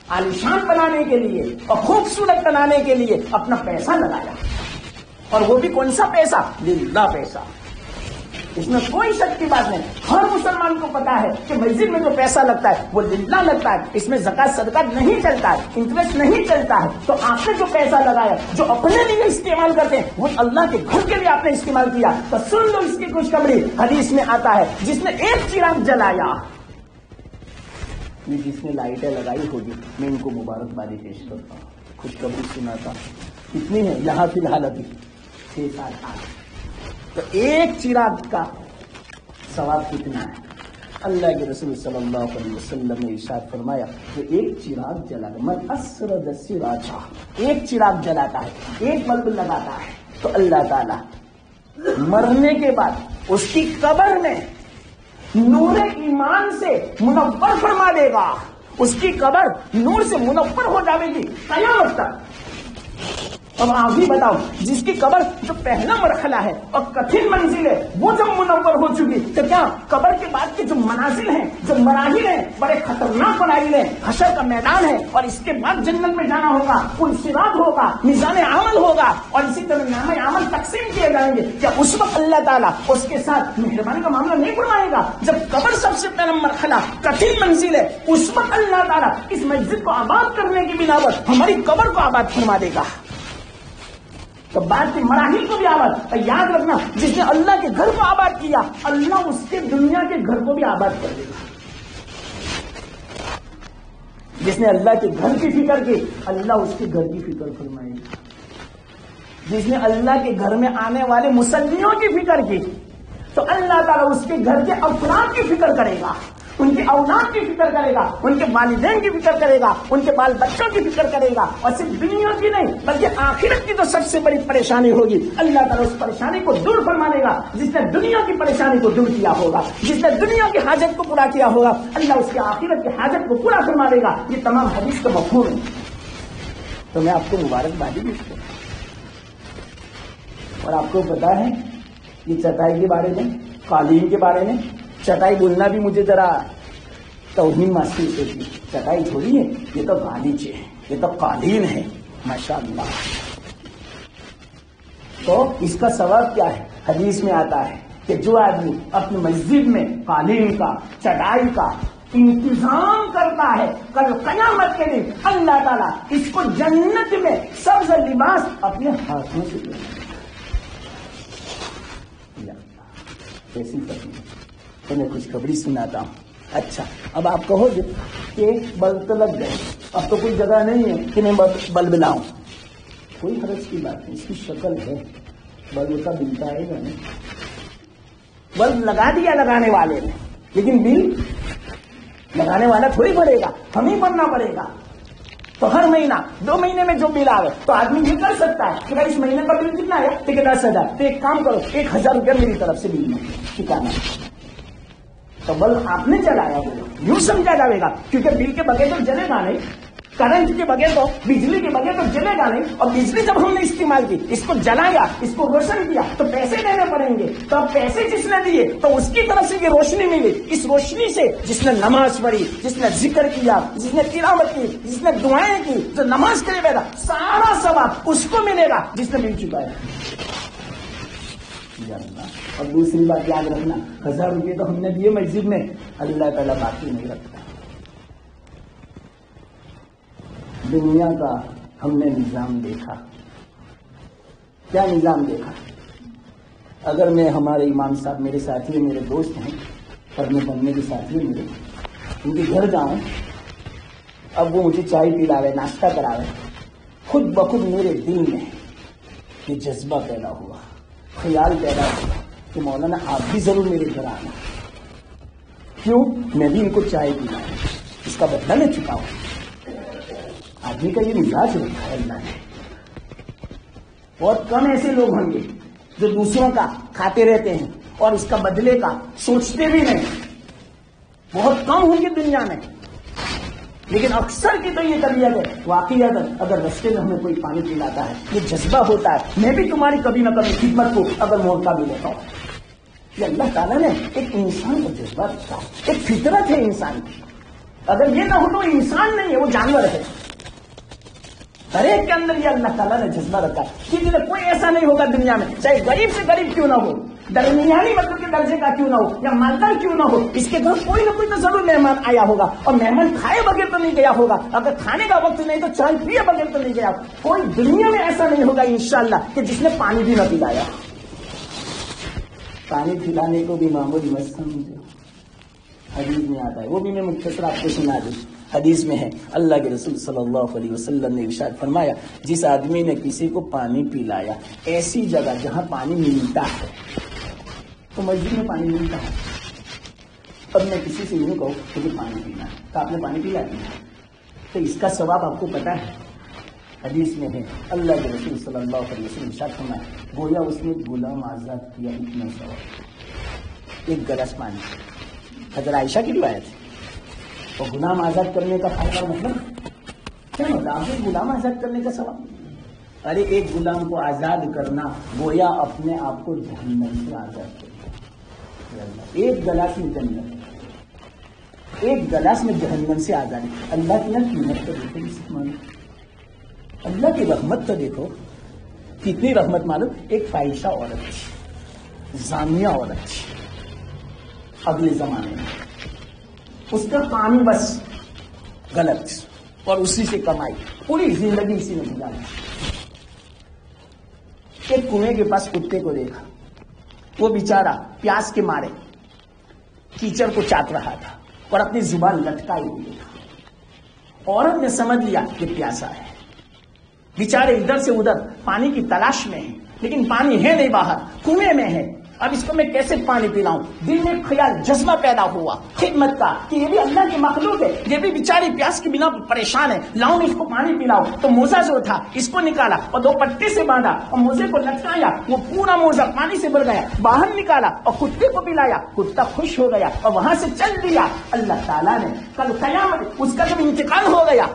عالیشان بنانے کے لیے اور خوبصورت بنانے کے لیے اپنا پیسہ لگایا. اور وہ بھی کون سا پیسہ؟ للہ پیسہ. اس میں کوئی شک کی بات نہیں. ہر مسلمان کو پتا ہے کہ مسجد میں جو پیسہ لگتا ہے وہ للہ لگتا ہے. اس میں زکات صدقات نہیں چلتا ہے، انٹرسٹ نہیں چلتا ہے. تو آپ نے جو پیسہ لگایا، جو اپنے لیے استعمال کرتے ہیں، وہ اللہ کے گھر کے لیے آپ نے استعمال کیا. تو سن لو اس کی خوشخبری. حدیث میں آتا ہے جس نے ایک چراغ جلایا، جس نے لائٹیں لگائی ہوگی، میں ان کو مبارکبادی پیش کرتا ہوں. خوشخبری سناتا ہوں. کتنی ہے یہاں فی الحال ابھی 6-7 8. تو ایک چراغ کا ثواب کتنا ہے؟ اللہ کے رسول صلی اللہ علیہ وسلم نے ارشاد فرمایا کہ ایک چراغ جلاتا، من اسرد سراجا، ایک چراغ جلاتا ہے، ایک بلب لگاتا ہے، تو اللہ تعالیٰ مرنے کے بعد اس کی قبر میں نور ایمان سے منور فرما دے گا. اس کی قبر نور سے منور ہو جائے گی قیامت تک. اب آپ بھی بتاؤ، جس کی قبر جو پہلا مرحلہ ہے اور کٹھن منزل ہے وہ جب منور ہو چکی، تو کیا قبر کے بعد کے جو منازل ہیں، جو مراحل ہیں، بڑے خطرناک مراحل ہیں. حشر کا میدان ہے اور اس کے بعد جنت میں جانا ہوگا، پل صراط ہوگا، میزان عمل ہوگا اور اسی طرح نام عمل تقسیم کیے جائیں گے. کیا اس وقت اللہ تعالیٰ اس کے ساتھ مہربانی کا معاملہ نہیں فرمائے گا؟ جب قبر سب سے پہلا مرحلہ کٹھن منزل ہے، اس وقت اللہ تعالیٰ اس مسجد کو آباد کرنے کی بنا پر ہماری قبر کو آباد فرما دے گا. تو بعد کے مراحل کو بھی آباد. یاد رکھنا، جس نے اللہ کے گھر کو آباد کیا، اللہ اس کے دنیا کے گھر کو بھی آباد کر دے گا. جس نے اللہ کے گھر کی فکر کی، اللہ اس کے گھر کی فکر فرمائے گا. جس نے اللہ کے گھر میں آنے والے مصلیوں کی فکر کی، تو اللہ تعالیٰ اس کے گھر کے افراد کی فکر کرے گا، ان کے اولاد کی فکر کرے گا، ان کے والدین کی فکر کرے گا، ان کے بال بچوں کی فکر کرے گا. اور صرف دنیا کی نہیں بلکہ آخرت کی تو سب سے بڑی پریشانی ہوگی، اللہ تعالیٰ اس پریشانی کو دور فرما دے گا. جس نے دنیا کی پریشانی کو دور کیا ہوگا، جس نے دنیا کی حاجت کو پورا کیا ہوگا، اللہ اس کے آخرت کی حاجت کو پورا فرما دے گا. یہ تمام حدیث کا مفہوم ہے. تو میں آپ کو مبارکبادی بھی دوں. اور آپ کو پتا ہے یہ چٹائی کے بارے میں، قالین کے بارے میں، چٹائی بولنا بھی مجھے ذرا توہین محسوس ہوتی ہے. چٹائی تھوڑی ہے، یہ تو غالیچے ہے، یہ تو قالین ہے. ماشاءاللہ. تو اس کا ثواب کیا ہے؟ حدیث میں آتا ہے کہ جو آدمی اپنی مسجد میں قالین کا، چٹائی کا انتظام کرتا ہے، کل قیامت کے دن اللہ تعالیٰ اس کو جنت میں سبز لباس اپنے ہاتھوں سے دے گا. کیسی تکلیف. تو میں خوشخبری سناتا ہوں. اچھا، اب آپ کہو گے کہ بلب تو لگ گئے، اب تو کوئی جگہ نہیں ہے کہ میں بلب لاؤں. کوئی حرج کی بات نہیں، اس کی شکل ہے. بلب کا بل آئے گا نہیں. بلب لگا دیا لگانے والے نے، لیکن بل لگانے والا تھوڑی بھرے گا، ہمیں بھرنا پڑے گا. تو ہر مہینہ 2 مہینے میں جو بل آئے تو آدمی یہ کر سکتا ہے کہ اس مہینے کا بل کتنا ہے، ٹھیک ہے 10,000. تو ایک کام کرو، 1,000 روپیہ میری طرف سے بل میں ٹھکانا. تو بلب آپ نے جلایا وہ یوں سمجھا جائے گا، کیونکہ بل کے بغیر تو جلے گا نہیں، کرنٹ کے بغیر تو، بجلی کے بغیر تو جلے گا نہیں. اور بجلی جب ہم نے استعمال کی، اس کو جلایا، اس کو روشن کیا، تو پیسے دینے پڑیں گے. تو اب پیسے جس نے دیے تو اس کی طرف سے یہ روشنی ملی. اس روشنی سے جس نے نماز پڑھی، جس نے ذکر کیا، جس نے تلاوت کی، جس نے دعائیں کی، جو نماز کے لیے بیٹھا، سارا ثواب اس کو ملے گا جس نے مل چکا ہے. اور دوسری بات یاد رکھنا، 1,000 روپئے تو ہم نے دیے مسجد میں، اللہ تعالیٰ باقی نہیں رکھتا. دنیا کا ہم نے نظام دیکھا. کیا نظام دیکھا؟ اگر میں، ہمارے امام صاحب میرے ساتھی، میرے دوست ہیں، پڑھنے پڑھنے کے ساتھی میرے، ان کے گھر جاؤں، اب وہ مجھے چائے پلاوے، ناشتہ کراوے، خود بخود میرے دل میں یہ جذبہ پیدا ہوا، خیال پیدا ہوا کہ مولانا آپ بھی ضرور میرے گھر آنا. کیوں؟ میں بھی ان کو چائے پلاؤں، اس کا بدلہ میں چکا ہوں. آدمی کا یہ مزاج ہوتا ہے اللہ نے. بہت کم ایسے لوگ ہوں گے جو دوسروں کا کھاتے رہتے ہیں اور اس کا بدلے کا سوچتے بھی نہیں. بہت کم ہوں گے دنیا میں. لیکن اکثر کی تو یہ طبیعت ہے. واقعی اگر رستے میں ہمیں کوئی پانی پلاتا ہے یہ جذبہ ہوتا ہے میں بھی تمہاری کبھی نہ کبھی خدمت کو اگر موقع بھی لیتا ہوں. یہ اللہ تعالیٰ نے ایک انسان کا جذبہ رکھا ہے, ایک فطرت ہے انسان کی. اگر یہ نہ ہو تو انسان نہیں ہے, وہ جانور ہے. ہر ایک کے اندر یہ اللہ تعالیٰ نے جذبہ رکھا ہے. کسی نے کوئی ایسا نہیں ہوگا دنیا میں, چاہے غریب سے غریب کیوں نہ ہو, درمیانی مطلب کے درجے کا کیوں نہ ہو یا مالدار کیوں نہ ہو, اس کے گھر کوئی نہ کوئی تو ضرور مہمان آیا ہوگا. اور مہمان کھائے بغیر تو نہیں گیا ہوگا, اگر کھانے کا وقت نہیں تو چائے پیے بغیر تو نہیں گیا. کوئی دنیا میں ایسا نہیں ہوگا انشاءاللہ کہ جس نے پانی بھی نہ پلایا. پانی پلانے کو بھی معمولی مت سمجھو. حدیث میں آتا ہے, وہ بھی میں مختصر آپ کو سنا دوں. حدیث میں ہے اللہ کے رسول صلی اللہ علیہ وسلم نے ارشاد فرمایا, جس آدمی نے کسی کو پانی پلایا ایسی جگہ جہاں پانی ملتا ہے, تو مسجد میں پانی ملتا ہے. اب میں کسی سے یوں کہوں کہ پانی پینا ہے تو آپ نے پانی پلا دیا, تو اس کا ثواب آپ کو پتا ہے. حدیث میں ہے اللہ کے رسول صلی اللہ علیہ وسلم ارشاد فرمایا, گویا اس نے غلام آزاد کیا اتنا ثواب. ایک گلاس پانی, حضرت عائشہ کی روایت ہے. اور غلام آزاد کرنے کا فائدہ مطلب کیا مطلب, آپ نے غلام آزاد کرنے کا ثواب. ارے ایک غلام کو آزاد کرنا گویا اپنے آپ کو جہنم سے آزاد کرنا. ایک گلاس میں جنت, ایک گلاس میں جہنم سے آزادی. اللہ کی قیمت تو دیکھو, اللہ کی رحمت تو دیکھو کتنی رحمت. معلوم, ایک فاحشہ عورت, زانیہ عورت اگلے زمانے میں, اس کا کام بس غلط اور اسی سے کمائی, پوری زندگی اسی میں گزاری. ایک کنویں کے پاس کتے کو دیکھا, وہ بیچارہ پیاس کے مارے کیچڑ کو چاٹ رہا تھا اور اپنی زبان لٹکائی ہوئی تھا. عورت نے سمجھ لیا کہ پیاسا ہے, بیچارے ادھر سے ادھر پانی کی تلاش میں ہیں, لیکن پانی ہے نہیں باہر, کنویں میں ہے. اب اس کو میں کیسے پانی پلاؤں؟ دل میں خیال جذبہ پیدا ہوا خدمت کا کہ یہ بھی اللہ کی مخلوق ہے, یہ بھی بیچاری پیاس کی بنا پریشان ہے, لاؤں اس کو پانی پلاؤں. تو موزہ جو تھا اس کو نکالا اور 2 پٹی سے باندھا اور موزے کو لٹکایا, وہ پورا موزہ پانی سے بھر گیا. باہر نکالا اور کتے کو پلایا, کتا خوش ہو گیا اور وہاں سے چل دیا. اللہ تعالیٰ نے کل قیامت اس کا جب انتقال ہو گیا,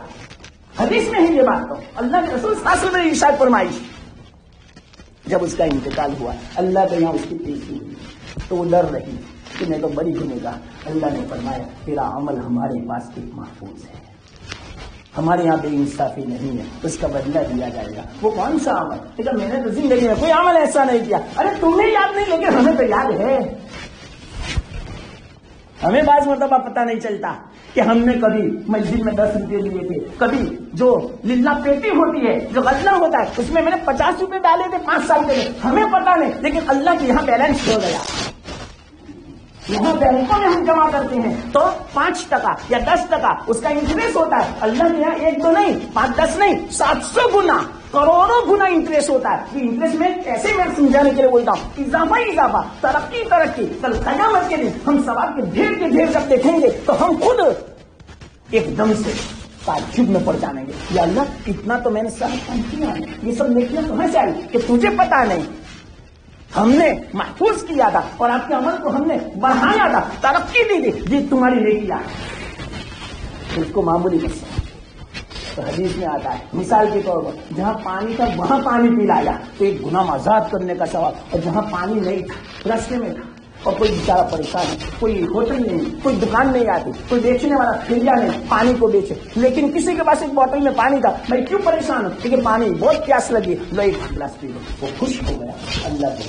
حدیث میں ہے یہ بات, تو اللہ کے رسول صلی اللہ علیہ وسلم نے ارشاد فرمائی, جب اس کا انتقال ہوا اللہ کے یہاں اس کی پیشی ہوئی تو وہ ڈر رہی کہ میں تو بڑی گنہگار. اللہ نے فرمایا تیرا عمل ہمارے پاس ایک محفوظ ہے, ہمارے یہاں بے انصافی نہیں ہے, اس کا بدلہ دیا جائے گا. وہ کون سا عمل؟ لیکن میں نے تو زندگی میں کوئی عمل ایسا نہیں کیا. ارے تمہیں یاد نہیں لیکن ہمیں تو یاد ہے. ہمیں بعض مرتبہ پتہ نہیں چلتا کہ ہم نے کبھی مسجد میں 10 روپے لیے تھے, کبھی جو للہ پیٹی ہوتی ہے جو غلہ ہوتا ہے اس میں نے 50 روپے ڈالے تھے 5 سال پہلے, ہمیں پتہ نہیں, لیکن اللہ کے یہاں بیلنس ہو گیا. یہاں بینکوں میں ہم جمع کرتے ہیں تو 5% یا 10% اس کا انٹرسٹ ہوتا ہے. اللہ کے یہاں 1 2 نہیں 5 10 نہیں 700 گنا کروڑوں گنا انٹرسٹ ہوتا ہے. یہ انٹرسٹ میں ایسے میں سمجھانے کے لیے بولتا ہوں, اضافہ ہی اضافہ, ترقی ترقی. کل قیامت کے دن ہم ثواب کے ڈھیر جب دیکھیں گے تو ہم خود ایک دم سے تعجب میں پڑ جائیں گے, یا اللہ اتنا تو میں نے سب کام کیا ہے, یہ سب نیکیاں کہاں سے آئی کہ تجھے پتا نہیں. ہم نے محفوظ کیا تھا اور آپ کے عمل کو ہم نے بڑھایا تھا, ترقی دی تھی, یہ تمہاری نیکیاں ہے, اس کو معمولی کر سکتے. تو حدیث میں آتا ہے مثال کے طور پر جہاں پانی تھا وہاں پانی پلایا تو ایک غلام آزاد کرنے کا ثواب, اور جہاں پانی نہیں تھا راستے میں تھا اور کوئی بیچارہ پریشان ہے, کوئی ہوٹل نہیں, کوئی دکان نہیں آتی, کوئی بیچنے والا ٹھیلیا نہیں پانی کو بیچے, لیکن کسی کے پاس ایک بوتل میں پانی تھا, میں کیوں پریشان ہوں کیونکہ پانی بہت پیاس لگی, لو ایک گلاس پی لو, وہ خوش ہو گیا. اللہ کے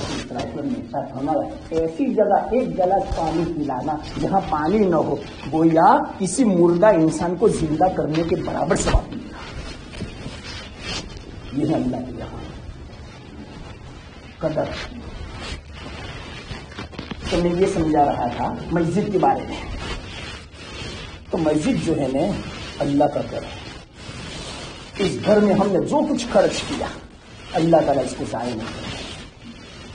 ساتھ ہمارا ایسی جگہ ایک گلاس پانی پلانا جہاں پانی نہ ہو گویا کسی مردہ انسان کو زندہ کرنے کے برابر ثواب ملے گا. یہ ہے اللہ کی یہاں قدر. تو میں یہ سمجھا رہا تھا مسجد کے بارے میں, تو مسجد جو ہے نا اللہ کا گھر ہے. اس گھر میں ہم نے جو کچھ خرچ کیا اللہ تعالیٰ اس کو ضائع نہیں کرے.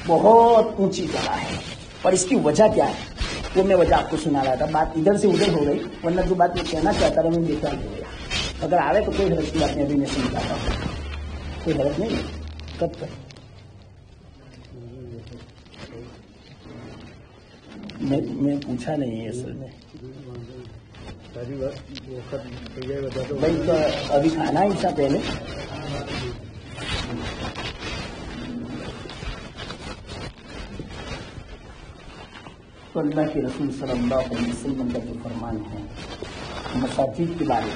بہت اونچی جگہ ہے, اور اس کی وجہ کیا ہے وہ میں وجہ آپ کو سنا رہا تھا. بات ادھر سے ادھر ہو گئی, ورنہ جو بات میں کہنا چاہتا تھا میں بے خیال ہو گیا. اگر آئے تو کوئی حرف کی بات نہیں، ابھی میں سمجھاتا ہوں، کوئی حرف نہیں ہے. کب تک میں پوچھا نہیں ہے اصل میں بھائی، تو ابھی کھانا ہی تھا پہلے. تو اللہ کے رسول صلی اللہ علیہ وسلم کا جو فرمان ہے مساجد کے بارے میں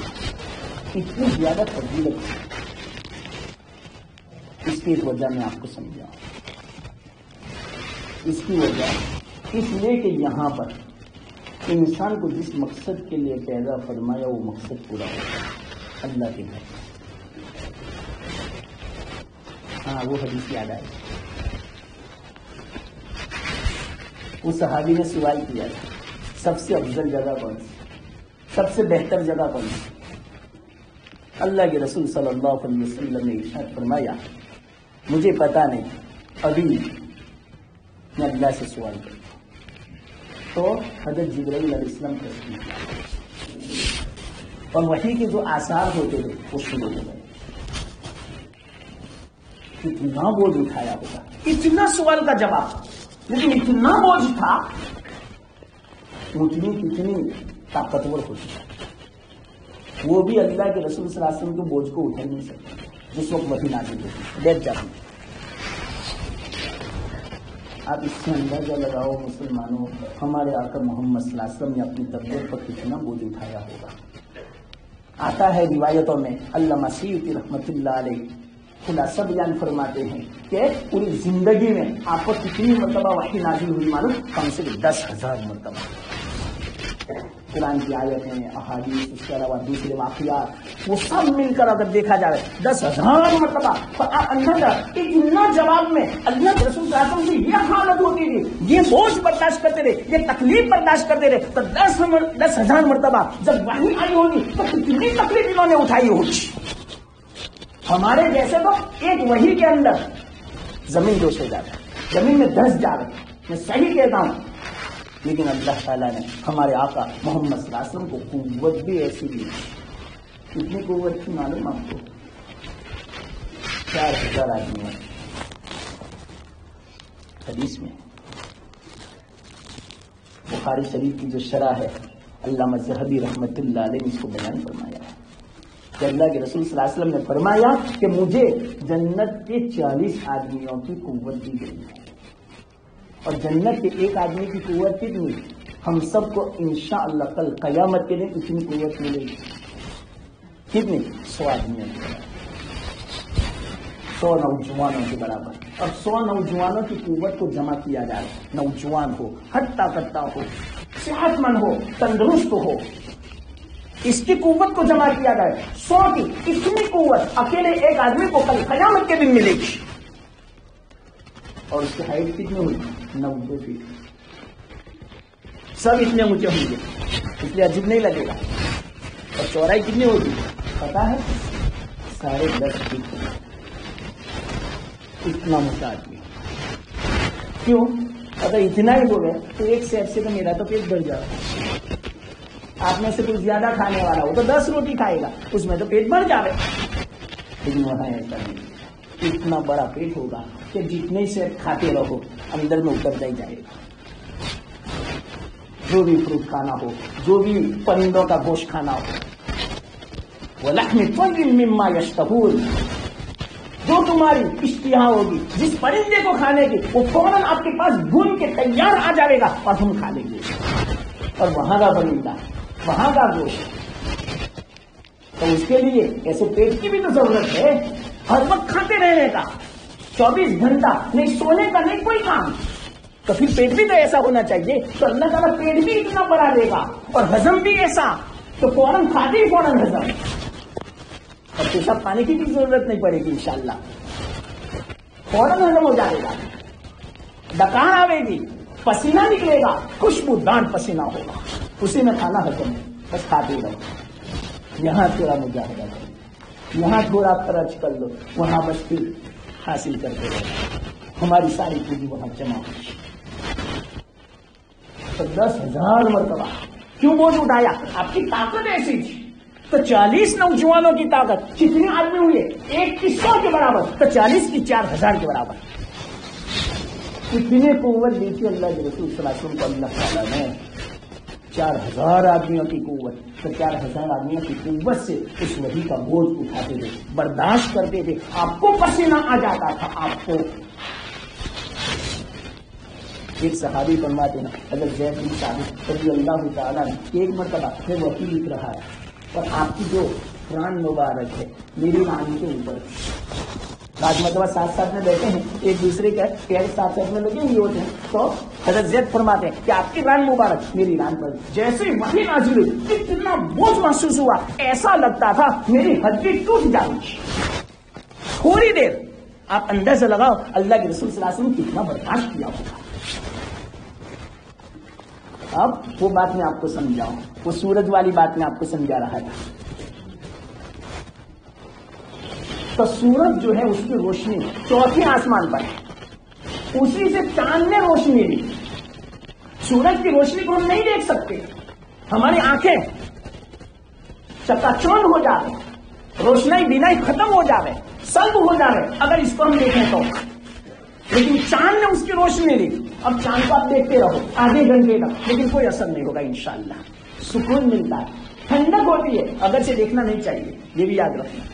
اتنی زیادہ فضیلت ہے، اس کی ایک وجہ میں آپ کو سمجھاؤں. اس کی وجہ اس لیے کہ یہاں پر انسان کو جس مقصد کے لیے پیدا فرمایا وہ مقصد پورا ہوتا ہے اللہ کے گھر. ہاں وہ حدیث یاد آئی. اس صحابی نے سوال کیا تھا سب سے افضل جگہ کون سی، سب سے بہتر جگہ کون سی؟ اللہ کے رسول صلی اللہ علیہ وسلم نے ارشاد فرمایا مجھے پتا نہیں، ابھی میں اللہ سے سوال کرتا. تو حضرت جبرائیل علیہ السلام تشریف اور وحی کے جو آثار ہوتے تھے وہ شروع ہو گئے. اتنا بوجھ اٹھایا ہوگا، اتنا سوال کا جواب، لیکن اتنا بوجھ تھا، اونٹنی کتنی طاقتور ہوتی ہے، وہ بھی اللہ کے رسول صلی اللہ علیہ وسلم کے بوجھ کو اٹھا نہیں سکتے. جس وقت وحی نازل ہوتی بیٹھ جاتی. آپ اس سے اندازہ لگاؤ مسلمانوں، ہمارے آقا محمد صلی اللہ علیہ وسلم نے اپنی طبیعت پر کتنا بوجھ اٹھایا ہوگا. آتا ہے روایتوں میں، علامہ سیوطی رحمۃ اللہ علیہ خلاصہ بیان فرماتے ہیں کہ پوری زندگی میں آپ کو کتنی مرتبہ وحی نازل ہوئی معلوم؟ کم سے کم 10,000 مرتبہ. قرآن کی آیتیں، احادیث، اس کے علاوہ دوسرے واقعات، وہ سب مل کر اگر دیکھا جائے 10,000 مرتبہ. اتنا جواب میں اللہ کے رسول صلی اللہ علیہ وسلم کی یہ حالت ہوتی تھی، یہ بوجھ برداشت کرتے رہے، یہ تکلیف برداشت کرتے رہے. تو 10,000 مرتبہ جب وحی آئی ہوگی تو کتنی تکلیف انہوں نے اٹھائی ہوگی. ہمارے جیسے تو ایک وحی کے اندر زمین دوش ہو جاتا ہے، زمین میں دھس جا رہے. میں صحیح کہتا ہوں. لیکن اللہ تعالیٰ نے ہمارے آقا محمد صلی اللہ علیہ وسلم کو قوت بھی ایسی دی. کتنی قوت تھی معلوم آپ کو؟ 4,000 آدمی ہیں. حدیث میں بخاری شریف کی جو شرح ہے، علامہ ذہبی رحمۃ اللہ علیہ نے اس کو بیان فرمایا ہے کہ اللہ کے رسول صلی اللہ علیہ وسلم نے فرمایا کہ مجھے جنت کے 40 آدمیوں کی قوت دی گئی ہے، اور جنت کے ایک آدمی کی قوت کتنی؟ ہم سب کو انشاءاللہ کل قیامت کے دن اتنی قوت ملے گی. کتنی؟ 100 آدمیوں کی، 100 نوجوانوں کے برابر. اور 100 نوجوانوں کی قوت کو جمع کیا جائے، نوجوان ہو، ہٹتا کٹتا ہو، صحت مند ہو، تندرست ہو، اس کی قوت کو جمع کیا جائے. 100 کی اتنی قوت اکیلے ایک آدمی کو کل قیامت کے دن ملے گی. اور اس کی ہائٹ کتنی ہوئی؟ 90 فیٹ. سب اتنے اونچے ہوں گے، اس لیے عجیب نہیں لگے گا. اور چوڑائی کتنی ہوگی پتا ہے؟ 10.5 فیٹ. اتنا موٹا آدمی. کیوں؟ اگر اتنا ہی ہو گئے تو ایک سیب سے تو میرا تو پیٹ بھر جائے. آپ میں سے کوئی زیادہ کھانے والا ہو تو 10 روٹی کھائے گا، اس میں تو پیٹ بھر جائے. لیکن وہاں ایسا نہیں، اتنا بڑا پیٹ ہوگا کہ جتنے سے کھاتے رہو اندر میں اترتا ہی جائے گا. جو بھی فروٹ کھانا ہو، جو بھی پرندوں کا گوشت کھانا ہو، وَلَحْمِ طَيْرٍ مِّمَّا يَشْتَهُونَ، جو تمہاری اشتہا ہوگی جس پرندے کو کھانے کی، وہ فوراً آپ کے پاس بھون کے تیار آ جائے گا اور ہم کھا لیں گے. اور وہاں کا پرندہ، وہاں کا گوشت، تو اس کے لیے ایسے پیٹ کی بھی تو ضرورت ہے، ہر وقت کھاتے رہنے کا، 24 گھنٹہ نہیں سونے کا، نہیں کوئی کام. تو پھر پیٹ بھی تو ایسا ہونا چاہیے. تو اللہ تعالیٰ پیٹ بھی اتنا بڑا دے گا اور ہضم بھی ایسا، تو فوراً کھاتے ہی فوراً ہضم. اور پیشاب پانی کی بھی ضرورت نہیں پڑے گی انشاءاللہ، فوراً ہضم ہو جائے گا. ڈکار آئے گی، پسینہ نکلے گا، خوشبودار پسینہ ہوگا، اسی میں کھانا ہضم ہے. بس کھاتے رہو. یہاں تھوڑا مجاہدہ کرو، یہاں تھوڑا خرچ کر لو، وہاں بس پھر حاصل کرتے رہو. ہماری ساری پوری وہاں جمع ہوئی. تو 10,000 مرتبہ کیوں بوجھ اٹھایا؟ آپ کی طاقت ایسی تھی. تو 40 نوجوانوں کی طاقت کتنے آدمی ہوئے؟ 1 کی 100 کے برابر، تو 40 کی 4000 کے برابر. کتنے قوت دی تھی اللہ کے رسول صلی اللہ علیہ وسلم کو اللہ تعالیٰ نے؟ 4000 آدمیوں کی قوت. تو 4000 آدمیوں کی قوت سے اس وحی کا بوجھ اٹھاتے تھے، برداشت کرتے تھے. آپ کو پسینہ آ جاتا تھا. آپ کو ایک صحابی فرماتے ہیں حضرت زید بن ثابت رضی اللہ تعالیٰ نے ایک مرتبہ ہے وحی لکھ رہا ہے اور آپ کی جو ران مبارک ہے میری ران کے اوپر. بعض مرتبہ ساتھ ساتھ میں بیٹھے ہیں، ایک دوسرے کے پیر ساتھ ساتھ میں لگے ہوئے ہوتے ہیں، تو حضرت زید فرماتے ہیں کہ آپ کی ران مبارک میری ران پر. جیسے وحی نازل ہوئی کتنا بوجھ محسوس ہوا، ایسا لگتا تھا میری ہڈی ٹوٹ جائے گی. تھوڑی دیر آپ اندازہ لگاؤ اللہ کے رسول صلی اللہ علیہ وسلم کتنا برداشت کیا ہوگا. اب وہ بات میں آپ کو سمجھاؤں، وہ سورج والی بات میں آپ کو سمجھا رہا تھا. تو سورج جو ہے اس کی روشنی 4تھے آسمان پر ہے، اسی سے چاند نے روشنی لی. سورج کی روشنی کو ہم نہیں دیکھ سکتے، ہماری آنکھیں چکا چوند ہو جاوے، روشنائی بینائی ختم ہو جاوے، سلب ہو جاوے اگر اس کو ہم دیکھیں تو. لیکن چاند نے اس کی روشنی لی. اب چاند کو آپ دیکھتے رہو آدھے گھنٹے تک، لیکن کوئی اثر نہیں ہوگا. انشاءاللہ سکون ملتا ہے، ٹھنڈک ہوتی ہے. اگر سے دیکھنا نہیں چاہیے، یہ بھی یاد رکھنا.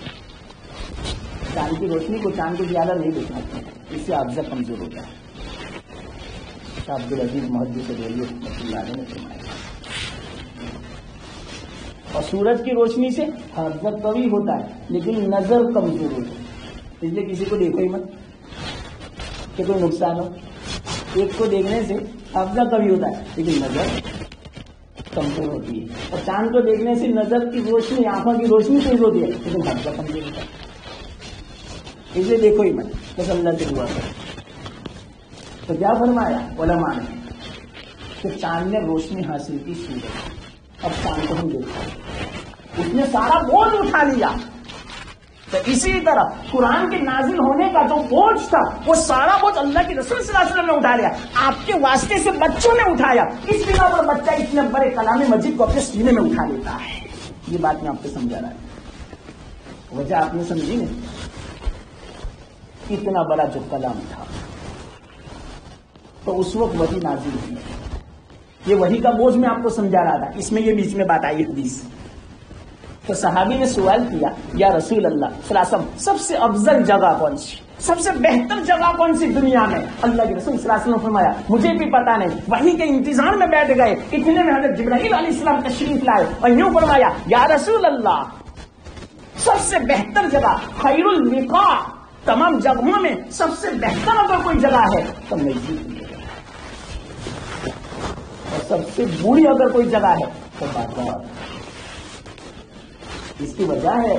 چاند کی روشنی کو چاند کو زیادہ نہیں دیکھنا چاہیے، اس سے افزا کمزور ہو جائے. شاہ عبدالعزیز محدث دہلوی رحمۃ اللہ علیہ نے فرمایا. اور سورج کی روشنی سے افزا قوی ہوتا ہے لیکن نظر کمزور ہوتا ہے. اس لیے کسی کو دیکھو ہی مت کہ کوئی نقصان ہو. ایک کو دیکھنے سے افزا قوی ہوتا ہے لیکن نظر کمزور ہوتی ہے. اور چاند کو دیکھنے سے نظر کی روشنی، آنکھوں کی روشنی تیز ہوتی ہے لیکن افزا کمزور ہوتا ہے. اس لیے دیکھو ہی مت، بس اللہ سے دعا کرو. تو کیا فرمایا علماء نے کہ چاند نے روشنی حاصل کی سورج. اب چاند کو ہم دیکھتے ہیں، اس نے سارا بوجھ اٹھا لیا. تو اسی طرح قرآن کے نازل ہونے کا جو بوجھ تھا وہ سارا بوجھ اللہ کے رسول صلی اللہ علیہ وسلم نے اٹھا لیا. آپ کے واسطے سے بچوں نے اٹھایا. اس بنا پر بچہ اتنے بڑے کلام مجید کو اپنے سینے میں اٹھا لیتا ہے. یہ بات میں آپ کو سمجھا رہا ہوں. وجہ آپ نے سمجھی نہیں؟ اتنا بڑا جو کلام تھا تو اس وقت وحی نازل ہوئی. یہ وحی کا بوجھ میں آپ کو سمجھا رہا تھا. اس میں یہ بیچ میں بات آئی حدیث. تو صحابی نے سوال کیا یا رسول اللہ صلی اللہ علیہ وسلم سب سے افضل جگہ کون سی، سب سے بہتر جگہ کون سی دنیا میں؟ اللہ کے رسول صلی اللہ علیہ وسلم فرمایا مجھے بھی پتا نہیں. وحی کے انتظار میں بیٹھ گئے. اتنے میں حضرت جبرائیل علیہ السلام تشریف لائے اور یوں فرمایا یا رسول اللہ سب سے بہتر جگہ خیر اللقاء، تمام جگہوں میں سب سے بہتر اگر کوئی جگہ ہے تو مسجد کی جگہ ہے، اور سب سے بری اگر کوئی جگہ ہے تو بازار. اس کی وجہ ہے،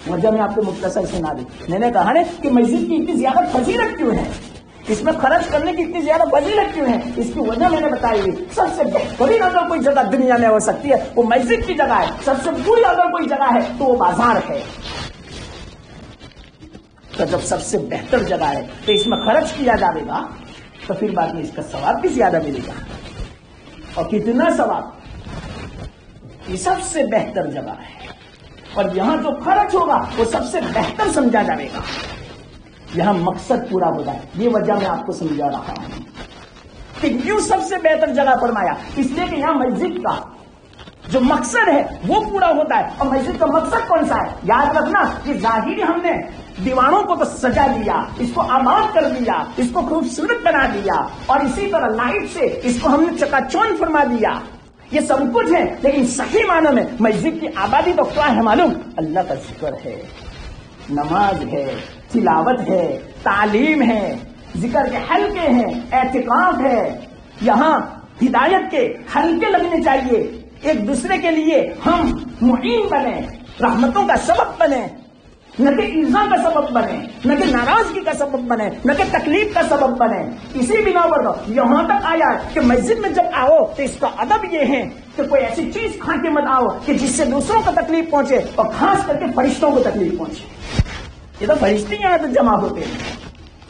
وجہ میں آپ کو مختصر سنا دی. میں نے کہا نا کہ مسجد کی اتنی زیادہ فضیلت کیوں ہے، اس میں خرچ کرنے کی اتنی زیادہ فضیلت کیوں ہے، اس کی وجہ میں نے بتائی ہوئی. سب سے بہترین اگر کوئی جگہ دنیا میں ہو سکتی ہے وہ مسجد کی جگہ ہے. سب سے بری اگر کوئی جگہ ہے تو وہ بازار ہے. تو جب سب سے بہتر جگہ ہے تو اس میں خرچ کیا جائے گا تو پھر بعد میں اس کا ثواب بھی زیادہ ملے گا. اور کتنا ثواب، یہ سب سے بہتر جگہ ہے. اور یہاں جو خرچ ہوگا وہ سب سے بہتر سمجھا جائے گا. یہاں مقصد پورا ہوگا. یہ وجہ میں آپ کو سمجھا رہا ہوں کہ کیوں سب سے بہتر جگہ فرمایا. اس لیے کہ یہاں مسجد کا جو مقصد ہے وہ پورا ہوتا ہے. اور مسجد کا مقصد کون سا ہے؟ یاد رکھنا کہ ظاہری ہم نے دیواروں کو تو سجا دیا، اس کو آباد کر دیا، اس کو خوبصورت بنا دیا، اور اسی طرح لائٹ سے اس کو ہم نے چکا چوند فرما دیا. یہ سب کچھ ہے، لیکن صحیح معنوں میں مسجد کی آبادی تو کیا ہے معلوم؟ اللہ کا ذکر ہے، نماز ہے، تلاوت ہے، تعلیم ہے، ذکر کے حلقے ہیں، اعتکاف ہے. یہاں ہدایت کے حلقے لگنے چاہیے. ایک دوسرے کے لیے ہم معین بنے، رحمتوں کا سبب بنے، نہ کہ ایذا کا سبب بنے، نہ کہ ناراضگی کا سبب بنے، نہ کہ تکلیف کا سبب بنے. اسی بنا پر یہاں تک آیا کہ مسجد میں جب آؤ تو اس کا ادب یہ ہے کہ کوئی ایسی چیز کھا کے مت آؤ کہ جس سے دوسروں کو تکلیف پہنچے، اور خاص کر کے فرشتوں کو تکلیف پہنچے. یہ تو فرشتے یہاں تو جمع ہوتے ہیں.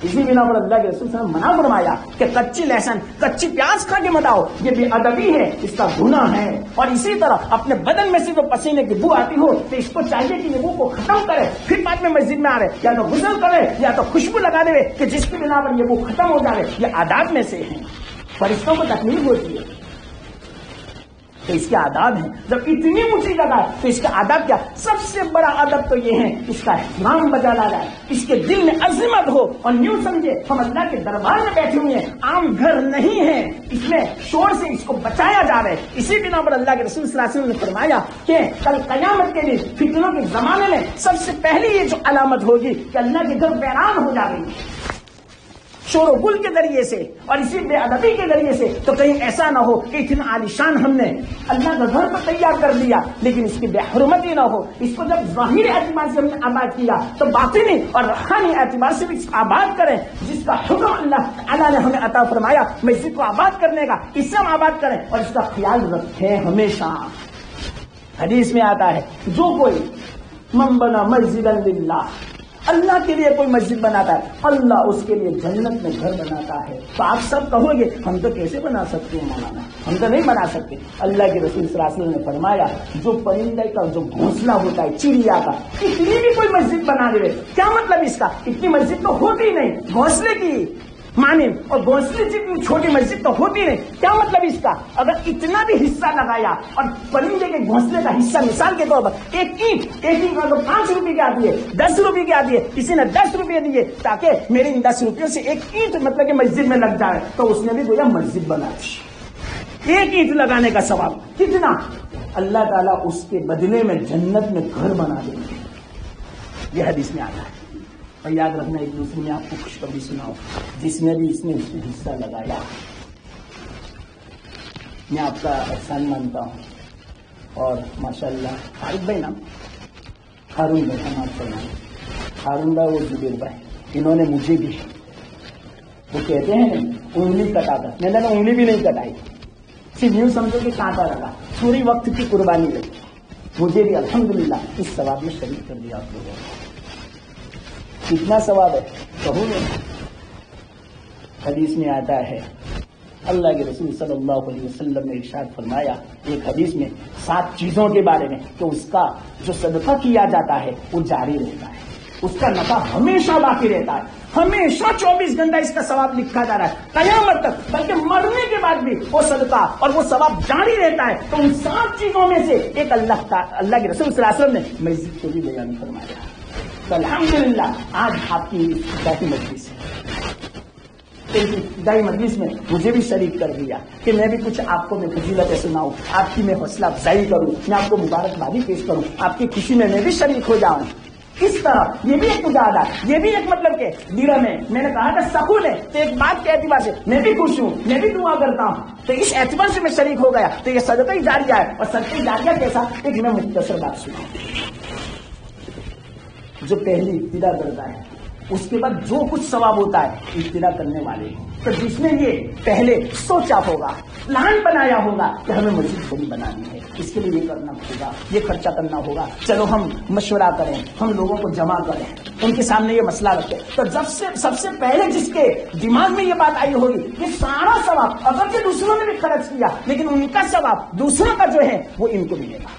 اسی بنا پر اللہ کے رسول صلی اللہ علیہ وسلم منع فرمایا کہ کچی لہسن کچی پیاز کھا کے مت آؤ، یہ بے ادبی ہے، اس کا گناہ ہے۔ اور اسی طرح اپنے بدن میں سے جو پسینے کی بو آتی ہو تو اس کو چاہیے کہ یہ بو کو ختم کرے، پھر بعد میں مسجد میں آ رہے یا تو غسل کرے یا تو خوشبو لگا دے کہ جس کی بنا پر یہ بو ختم ہو جائے۔ یہ آداب میں سے ہیں، فرشتوں کو تکلیف ہوتی ہے تو اس کے آداب ہیں۔ جب اتنی اونچی جگہ ہے تو اس کا آداب کیا؟ سب سے بڑا ادب تو یہ ہے اس کا احترام بجا لا جائے، اس کے دل میں عظمت ہو اور یوں سمجھے ہم اللہ کے دربار میں بیٹھے ہوئے ہیں، عام گھر نہیں ہے، اس میں شور سے اس کو بچایا جا رہا ہے۔ اسی بنا پر اللہ کے رسول صلی اللہ علیہ وسلم نے فرمایا کہ کل قیامت کے دن فتنوں کے زمانے میں سب سے پہلی یہ جو علامت ہوگی کہ اللہ کے گھر ویران ہو جائے گی شور و گل کے ذریعے سے اور اسی بے ادبی کے ذریعے سے۔ تو کہیں ایسا نہ ہو کہ اتنا عالیشان ہم نے اللہ کا گھر تو تیار کر لیا لیکن اس کی بے حرمتی نہ ہو۔ اس کو جب ظاہری اعتبار سے ہم نے آباد کیا تو باطنی اور روحانی اعتبار سے بھی اس کو آباد کریں، جس کا حکم اللہ تعالیٰ نے ہمیں عطا فرمایا مسجد کو آباد کرنے کا، اس سے ہم آباد کریں اور اس کا خیال رکھیں ہمیشہ۔ حدیث میں آتا ہے جو کوئی من بنا مسجدا للہ، اللہ کے لیے کوئی مسجد بناتا ہے اللہ اس کے لیے جنت میں گھر بناتا ہے۔ تو آپ سب کہو گے ہم تو کیسے بنا سکتے ہیں مولانا، ہم تو نہیں بنا سکتے۔ اللہ کے رسول صلی اللہ علیہ وسلم نے فرمایا جو پرندے کا جو گھونسلہ ہوتا ہے چڑیا کا، اتنی بھی کوئی مسجد بنا دے، کیا مطلب اس کا؟ اتنی مسجد تو ہوتی نہیں، گھونسلے کی مانند، اور گھونسلے جتنی چھوٹی مسجد تو ہوتی نہیں، کیا مطلب اس کا؟ اگر اتنا بھی حصہ لگایا اور پرندے کے گھونسلے کا حصہ مثال کے طور پر ایک اینٹ کا تو 5 روپے کی آتی ہے، 10 روپے کی آتی ہے، کسی نے 10 روپے دیے تاکہ میرے ان 10 روپیوں سے ایک اینٹ مطلب کہ مسجد میں لگ جائے، تو اس نے بھی گویا مسجد بنا دی۔ ایک اینٹ لگانے کا ثواب کتنا؟ اللہ تعالیٰ اس کے بدلے میں جنت میں گھر بنا دیں گے، یہ حدیث میں آتا ہے۔ اور یاد رکھنا ایک دوسرے میں آپ کو خوشخبری سناؤ، جس نے بھی اس میں حصہ لگایا میں آپ کا احسان مانتا ہوں۔ اور ماشاءاللہ طارق بھائی نام ہارون بھائی، ہم آپ کا نام ہارون بھائی اور زبیر بھائی، انہوں نے مجھے بھی، وہ کہتے ہیں انگلی کٹاتا، میں نے انگلی بھی نہیں کٹائی، صرف یوں سمجھو کہ کانٹا لگا، پوری وقت کی قربانی لگی، مجھے بھی الحمدللہ اس ثواب میں شریک کر دیا آپ لوگوں نے۔ کتنا ثواب ہے کہو گے؟ حدیث میں آتا ہے اللہ کے رسول صلی اللہ علیہ وسلم نے ارشاد فرمایا ایک حدیث میں 7 چیزوں کے بارے میں کہ اس کا جو صدقہ کیا جاتا ہے وہ جاری رہتا ہے، اس کا نفع ہمیشہ باقی رہتا ہے، ہمیشہ 24 گھنٹہ اس کا ثواب لکھا جا رہا ہے قیامت تک، بلکہ مرنے کے بعد بھی وہ صدقہ اور وہ ثواب جاری رہتا ہے۔ تو ان 7 چیزوں میں سے ایک اللہ کے رسول صلی اللہ علیہ وسلم نے مسجد کو بھی بیان فرمایا۔ تو الحمدللہ آج آپ کی ابتدائی مجلس ہے، ابتدائی مجلس میں مجھے بھی شریک کر دیا کہ میں بھی کچھ آپ کو میں فضیلتیں سناؤں، آپ کی میں حوصلہ افزائی کروں، میں آپ کو مبارکبادی پیش کروں، آپ کی خوشی میں بھی شریک ہو جاؤں۔ کس طرح؟ یہ بھی ایک مجاہدہ، یہ بھی ایک مطلب کہ دیرہ میں نے کہا تھا سکون ہے، تو ایک بات کے اعتبار سے میں بھی خوش ہوں، میں بھی دعا کرتا ہوں، تو اس اعتبار سے میں شریک ہو گیا، تو یہ صدقہ جاریہ ہے۔ اور صدقہ جاریہ کیسا؟ ایک میں مختصر بات سناؤں۔ جو پہلی ابتدا کرتا ہے اس کے بعد جو کچھ ثواب ہوتا ہے ابتدا کرنے والے، تو جس نے یہ پہلے سوچا ہوگا، پلان بنایا ہوگا کہ ہمیں مسجد بڑی بنانی ہے، اس کے لیے یہ کرنا ہوگا، یہ خرچہ کرنا ہوگا، چلو ہم مشورہ کریں، ہم لوگوں کو جمع کریں، ان کے سامنے یہ مسئلہ رکھیں، تو سب سے پہلے جس کے دماغ میں یہ بات آئی ہوگی کہ سارا ثواب اگرچہ دوسروں نے بھی خرچ کیا لیکن ان کا ثواب دوسروں کا جو ہے وہ ان کو ملے گا،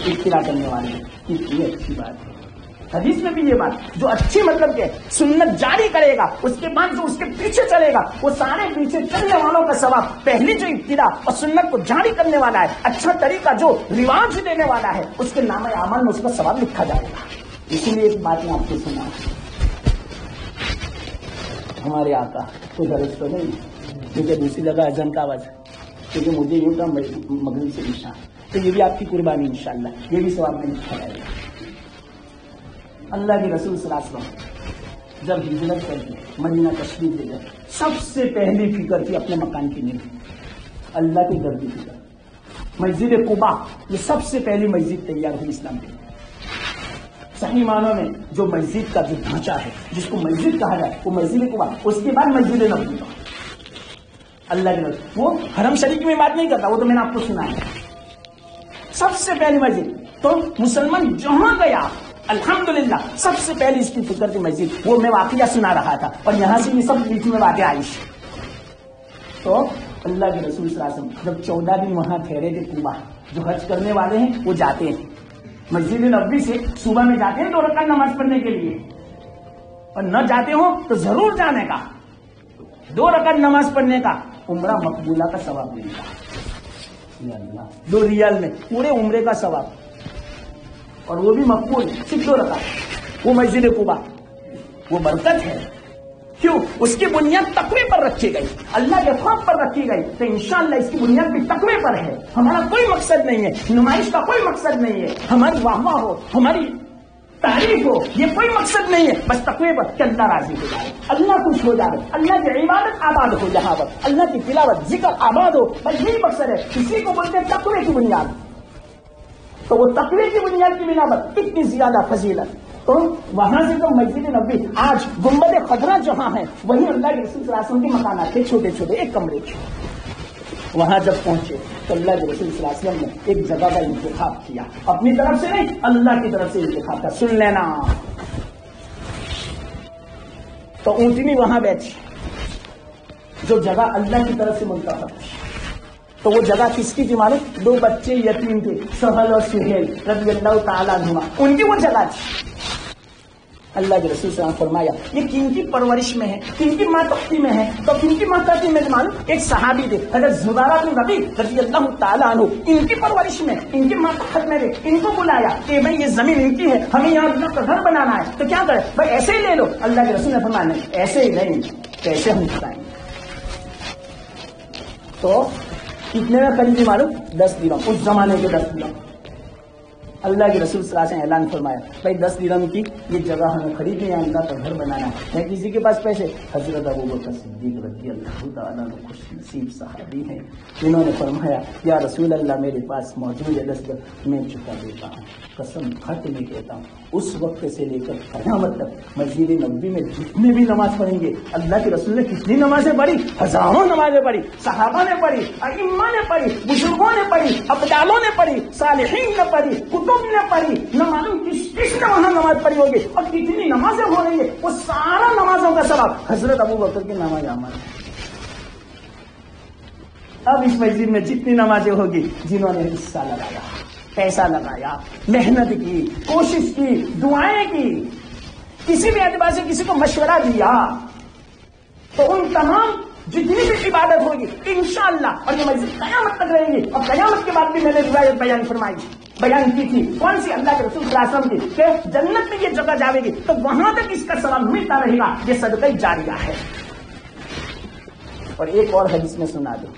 ابتدا کرنے والے کی یہ اچھی بات ہے۔ حدیث میں بھی یہ بات، جو اچھی مطلب کہ سنت جاری کرے گا اس کے بعد جو اس کے پیچھے چلے گا وہ سارے پیچھے چلنے والوں کا ثواب، پہلی جو ابتدا اور سنت کو جاری کرنے والا ہے، اچھا طریقہ جو رواج دینے والا ہے، اس کے نام اعمال میں اس کا ثواب لکھا جائے گا۔ اسی لیے ایک بات میں آپ کو سنا، ہمارے آقا کوئی درست تو نہیں کیونکہ دوسری جگہ اذان کا آواز ہے، کیونکہ مجھے یوں تھا مغرب سے عشاء، تو یہ بھی آپ کی قربانی انشاءاللہ، یہ بھی ثواب میں لکھا جائے گا۔ اللہ کے رسول صلی اللہ علیہ وسلم جب ہجرت کر کے مدینہ تشریف لے گئے، سب سے پہلی فکر تھی اپنے مکان کی نیند، اللہ کے گھر کی فکر۔ مسجد قباء یہ سب سے پہلی مسجد تیار ہوئی اسلام میں، صحیح معنوں میں جو مسجد کا جو ڈھانچہ ہے جس کو مسجد کہا جائے وہ مسجد قباء، اس کے بعد مسجد نبوی۔ اللہ کے رسول وہ حرم شریف میں بات نہیں کرتا، وہ تو میں نے آپ کو سنا ہے، سب سے پہلی مسجد۔ تو مسلمان جہاں گیا الحمدللہ سب سے پہلے اس کی فکر تھی مسجد. وہ میں واقعہ سنا رہا تھا اور یہاں سے یہ سب بیچ میں باتیں آئی. تو اللہ کے رسول صلی اللہ علیہ وسلم جب 14 دن وہاں ٹھہرے تھے قباء، جو حج کرنے والے ہیں وہ جاتے ہیں مسجد نبوی سے صبح میں جاتے ہیں 2 رکعت نماز پڑھنے کے لیے، اور نہ جاتے ہو تو ضرور جانے کا. 2 رکعت نماز پڑھنے کا عمرہ مقبولہ کا ثواب ملتا ہے. 2 ریال میں پورے عمرے کا ثواب، اور وہ بھی مقبول صرف 2 رکعت. وہ مسجد قباء وہ برکت ہے. کیوں؟ اس کی بنیاد تقوی پر رکھی گئی، اللہ کے خوف پر رکھی گئی. تو انشاءاللہ اس کی بنیاد بھی تقوی پر ہے. ہمارا کوئی مقصد نہیں ہے، نمائش کا کوئی مقصد نہیں ہے، ہماری واہ واہ ہو، ہماری تعریف ہو، یہ کوئی مقصد نہیں ہے. بس تقوی پر کہ اللہ راضی ہو جائے، اللہ خوش ہو جائے، اللہ کی عبادت آباد ہو، جہاں پر اللہ کی تلاوت ذکر آباد ہو. بس یہی مقصد ہے. اسی کو بولتے ہیں تقوی کی بنیاد. تو وہ تقوی کی بنیاد کی بنا پر اتنی زیادہ فضیلت. تو وہاں سے تو مسجد نبوی آج گنبد خضرا جہاں ہے وہیں اللہ کے رسول صلی اللہ علیہ وسلم کے مکانات تھے، چھوٹے چھوٹے 1 کمرے کے. وہاں جب پہنچے تو اللہ کے رسول صلی اللہ علیہ وسلم نے ایک جگہ کا انتخاب کیا، اپنی طرف سے نہیں، اللہ کی طرف سے انتخاب کا. سن لینا. تو اونٹنی وہاں بیٹھی جو جگہ اللہ کی طرف سے منتخب تھی. تو وہ جگہ کس کی تھی معلوم؟ 2 بچے یتیم تھے، سہل اور سہیل رضی اللہ تعالیٰ عنہما، ان کی وہ جگہ تھی. اللہ کے رسول صلی اللہ علیہ وسلم فرمایا یہ کن کی پرورش میں ہے، کن کی ماتحتی میں ہے؟ تو کن کی ماتحتی میں معلوم؟ ایک صحابی تھے حضرت زبیرہ بن ربیع رضی اللہ تعالیٰ عنہ، ان کی پرورش میں، ان کی ماتحت میں ان کو بلایا کہ بھائی یہ زمین ان کی ہے، ہمیں یہاں اللہ کا گھر بنانا ہے. تو کیا کرے بھائی؟ ایسے ہی لے لو. اللہ کے رسول نے فرمایا نہیں، ایسے ہی نہیں، کیسے ہم بتائیں. تو کتنے میں خریدی معلوم؟ 10 درہم. اس زمانے کے 10 درہم. اللہ کے رسول صلی اللہ علیہ وسلم اعلان فرمایا بھائی 10 درہم کی یہ جگہ ہمیں خریدنی ہے، اللہ کا گھر بنانا ہے کسی کے پاس پیسے. حضرت ابوبکر صدیق رضی اللہ تعالیٰ عنہ خوش نصیب صحابی ہیں، انہوں نے فرمایا یا رسول اللہ میرے پاس موجود ہے 10 درہم، میں چکا دیتا ہوں، قسم کھا کے میں کہتا ہوں. اس وقت سے لے کر قیامت تک مسجد نبوی میں جتنے بھی نماز پڑھیں گے، اللہ کے رسول نے کتنی نمازیں پڑھی؟ ہزاروں نمازیں پڑھی، صحابہ نے پڑھی، ائمہ نے پڑھی، بزرگوں نے پڑھی، ابدالوں نے پڑھی، صالحین نے پڑھی، کتب نے پڑھی، نہ معلوم کس نے وہاں نماز پڑھی ہوگی. اور کتنی نمازیں ہو رہی ہے، وہ سارا نمازوں کا ثواب حضرت ابوبکر کی نماز عامر. اب اس مسجد میں جتنی نمازیں ہوگی، جنہوں نے حصہ لگایا، پیسہ لگایا، محنت کی، کوشش کی، دعائیں کی، کسی بھی اعتبار سے کسی کو مشورہ دیا، تو ان تمام جتنی بھی عبادت ہوگی انشاءاللہ، اور یہ مسجد قیامت تک رہے گی. اور قیامت کے بعد بھی میں نے روایت بیان کی تھی. کون سی؟ اللہ کے رسول صلی اللہ علیہ وسلم کی، کہ جنت میں یہ جگہ جاوے گی تو وہاں تک اس کا ثواب ملتا رہے گا. یہ صدقہ جاریہ ہے. اور ایک اور حدیث میں سنا دو.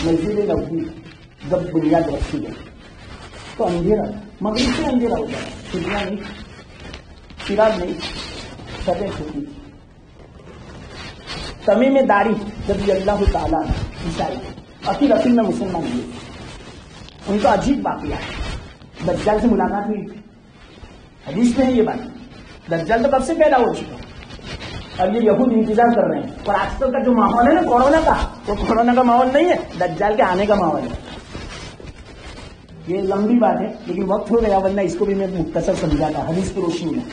مسجد نبوی جب بنیاد رکھی گئی تو اندھیرا، مغرب سے اندھیرا ہو گیا، کھڑکیاں نہیں، چراغ نہیں، چھتیں چھوٹی. تمیم داری رضی اللہ تعالیٰ عیسائی اخیر میں مسلمان ہوئے. ان کا عجیب واقعہ ہے. دجال سے ملاقات ہوئی، حدیث میں ہے یہ بات. دجال تو کب سے پیدا ہو چکا اور یہ یہود انتظار کر رہے ہیں. اور آج کل کا جو ماحول ہے نا کورونا کا، وہ کورونا کا ماحول نہیں ہے، دجال کے آنے کا ماحول ہے. یہ لمبی بات ہے لیکن وقت ہو گیا، ورنہ اس کو بھی میں مختصر سمجھاتا حدیث کی روشنی میں.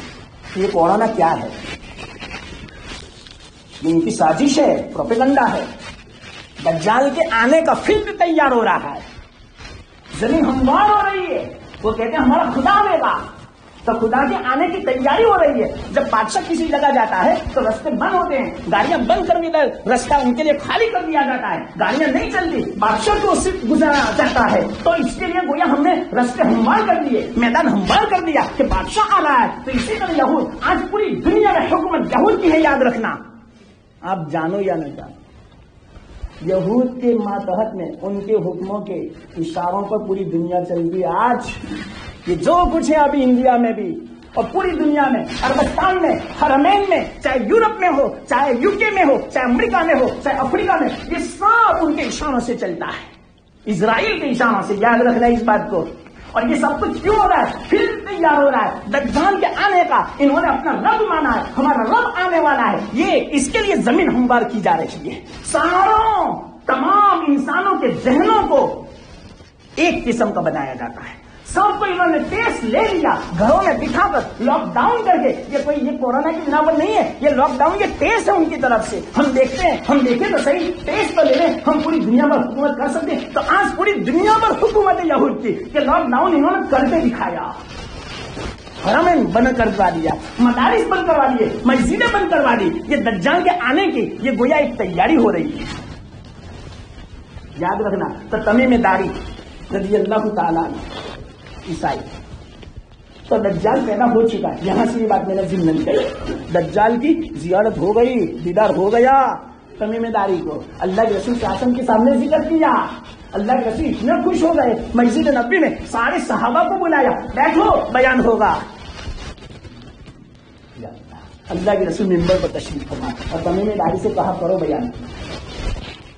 یہ کورونا کیا ہے؟ یہ ان کی سازش ہے، پروپیگنڈا ہے. دجال کے آنے کا فلم تیار ہو رہا ہے، زمین ہموار ہو رہی ہے. وہ کہتے ہیں ہمارا خدا آئے گا، تو خدا کے آنے کی تیاری ہو رہی ہے. جب بادشاہ کسی جگہ جاتا ہے تو رستے بند ہوتے ہیں، گاڑیاں بند کر دیا، رستہ ان کے لیے خالی کر دیا جاتا ہے، گاڑیاں نہیں چلتی. بادشاہ کو صرف گزارنا چاہتا ہے تو اس کے لیے گویا ہم نے رستے ہموار کر دیے، میدان ہموار کر دیا کہ بادشاہ آ رہا ہے. تو اسی طرح یہود، آج پوری دنیا میں حکومت یہود کی ہے، یاد رکھنا. آپ جانو یا نہ جانو، یہود کے ماتحت میں ان کے حکموں کے اشاروں پر پوری دنیا چل رہی ہے. آج یہ جو کچھ ہے ابھی انڈیا میں بھی اور پوری دنیا میں، عربستان میں، حرمین میں، چاہے یورپ میں ہو، چاہے یو کے میں ہو، چاہے امریکہ میں ہو، چاہے افریقہ میں، یہ سب ان کے اشاروں سے چلتا ہے، اسرائیل کے اشاروں سے. یاد رکھنا اس بات کو. اور یہ سب کچھ کیوں ہو رہا ہے؟ پھر تیار ہو رہا ہے دجال کے آنے کا. انہوں نے اپنا رب مانا ہے، ہمارا رب آنے والا ہے. یہ اس کے لیے زمین ہموار کی جا رہی ہے. تمام انسانوں کے ذہنوں کو ایک قسم کا بنایا جاتا ہے، سب کو انہوں نے ٹیسٹ لے لیا گھروں میں بٹھا کر لاک ڈاؤن کر کے. یہ کورونا کی بنا پر نہیں ہے, یہ لاک ڈاؤن یہ ٹیسٹ ہے ان کی طرف سے. ہم دیکھتے ہیں, ہم دیکھیں تو صحیح, ٹیسٹ تو لے لیں. ہم پوری دنیا پر حکومت کر سکتے ہیں, تو آج پوری دنیا پر حکومت یہود کی کہ لاک ڈاؤن انہوں نے کر کے دکھایا. حرمین بند کروا دیا, مدارس بند کروا دیے, مسجدیں بند کروا دی. یہ دجال کے آنے کی یہ گویا ایک تیاری ہو رہی ہے. یاد رکھنا. تو تمیم داری رضی اللہ تعالیٰ عیسائی, تو دجال پیدا ہو چکا ہے. یہاں سے یہ بات میں نے ضمن کہی, دجال کی زیارت ہو گئی, دیدار ہو گیا. تمیم داری کو اللہ کے رسول اعظم کے سامنے ذکر کیا. اللہ کے رسول اتنے خوش ہو گئے, مسجد نبی میں سارے صحابہ کو بلایا, بیٹھو بیان ہوگا. اللہ کے رسول منبر پر تشریف فرما اور تمیم داری سے کہا کرو بیان.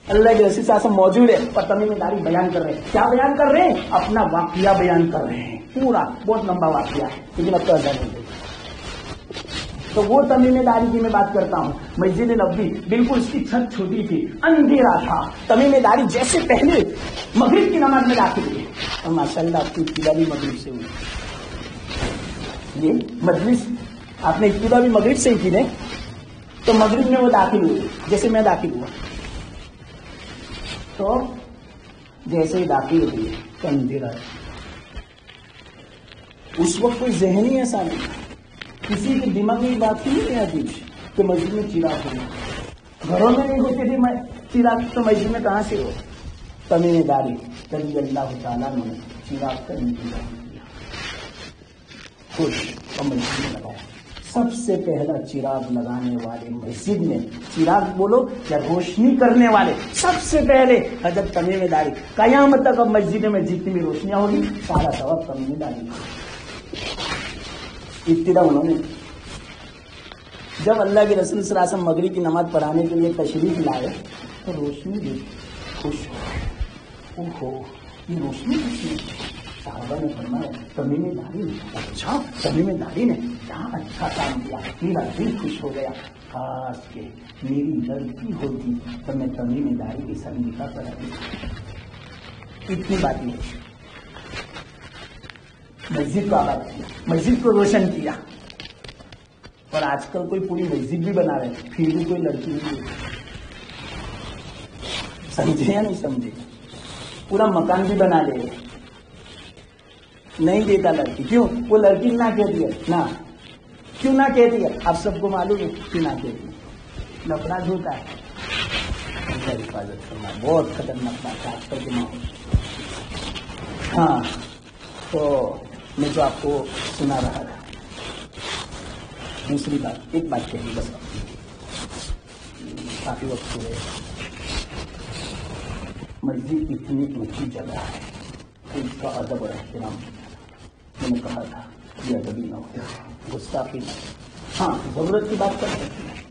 اللہ کے رسول صلی موجود ہے اور تمیم داری بیان کر رہے ہیں. کیا بیان کر رہے ہیں؟ اپنا واقعہ بیان کر رہے ہیں, پورا بہت لمبا واقعہ ہے, لیکن اب تو ادا نہیں. تو وہ تمیم داری کی میں بات کرتا ہوں. مسجد نبوی بالکل اس کی چھت چھوٹی تھی, اندھیرا تھا. تمیم داری جیسے پہلے مغرب کی نماز میں داخل ہوئے, اور ماشاء اللہ آپ کی ابتدا بھی مغرب سے ہوئی. یہ مجلس آپ نے ابتدا بھی مغرب سے ہی کی نا, تو مغرب میں وہ داخل ہوئے جیسے میں داخل ہوا. تو جیسے ہی داخل ہوئی تو اندھیرا. اس وقت کوئی ذہنی ایسا نہیں, کسی کے دماغ میں بات ہی نہیں آتی کہ مسجد میں چراغ ہو. گھروں میں نہیں ہوتے تھے چراغ, تو مسجد میں کہاں سے ہو؟ تمیم داری رضی اللہ تعالیٰ نے چراغ کا انتظام کیا, خوش اور مسجد میں لگایا. سب سے پہلا چراغ لگانے والے مسجد میں, چراغ بولو یا روشنی کرنے والے, سب سے پہلے حضرت تمیم داری. قیامت تک اب مسجد میں جتنی بھی روشنیاں ہوگی سارا سبب تمیم داری. ابتدا انہوں نے جب اللہ کے رسول صلی اللہ علیہ وسلم مغرب کی نماز پڑھانے کے لیے تشریف لائے تو روشنی دیکھ خوش ہو. یہ روشنی کچھ نہیں. صحابہ نے فرمایا تمیم داری, اچھا تمیم داری نے کیا اچھا کام کیا, میرا دل خوش ہو گیا. خاص کہ میری لڑکی ہوتی تو میں تمیم داری کے ساتھ نکاح کراتی. اتنی باتیں مسجد کو آباد کیا, مسجد کو روشن کیا. اور آج کل کوئی پوری مسجد بھی بنا رہے ہیں, پھر بھی کوئی لڑکی نہیں دیتی. سمجھے یا نہیں سمجھے؟ پورا مکان بھی بنا لے, نہیں دیتا لڑکی. کیوں؟ وہ لڑکی نہ کہتی ہے نا. کیوں نہ کہتی ہے آپ سب کو معلوم ہے کیوں نہ کہتی ہے. لفڑا ہوتا ہے. حفاظت کرنا بہت خطرناک بات ہے آج کل کے ماحول. ہاں تو میں جو آپ کو سنا رہا تھا, دوسری بات, ایک بات کہی بس, کافی وقت ہوئے. مسجد اتنی اونچی جگہ ہے کہ اس کا ادب اور احترام, میں نے کہا تھا یہ ادبی نہ ہو, گستاخی نہ. ہاں ضرورت کی بات کر سکتے ہیں.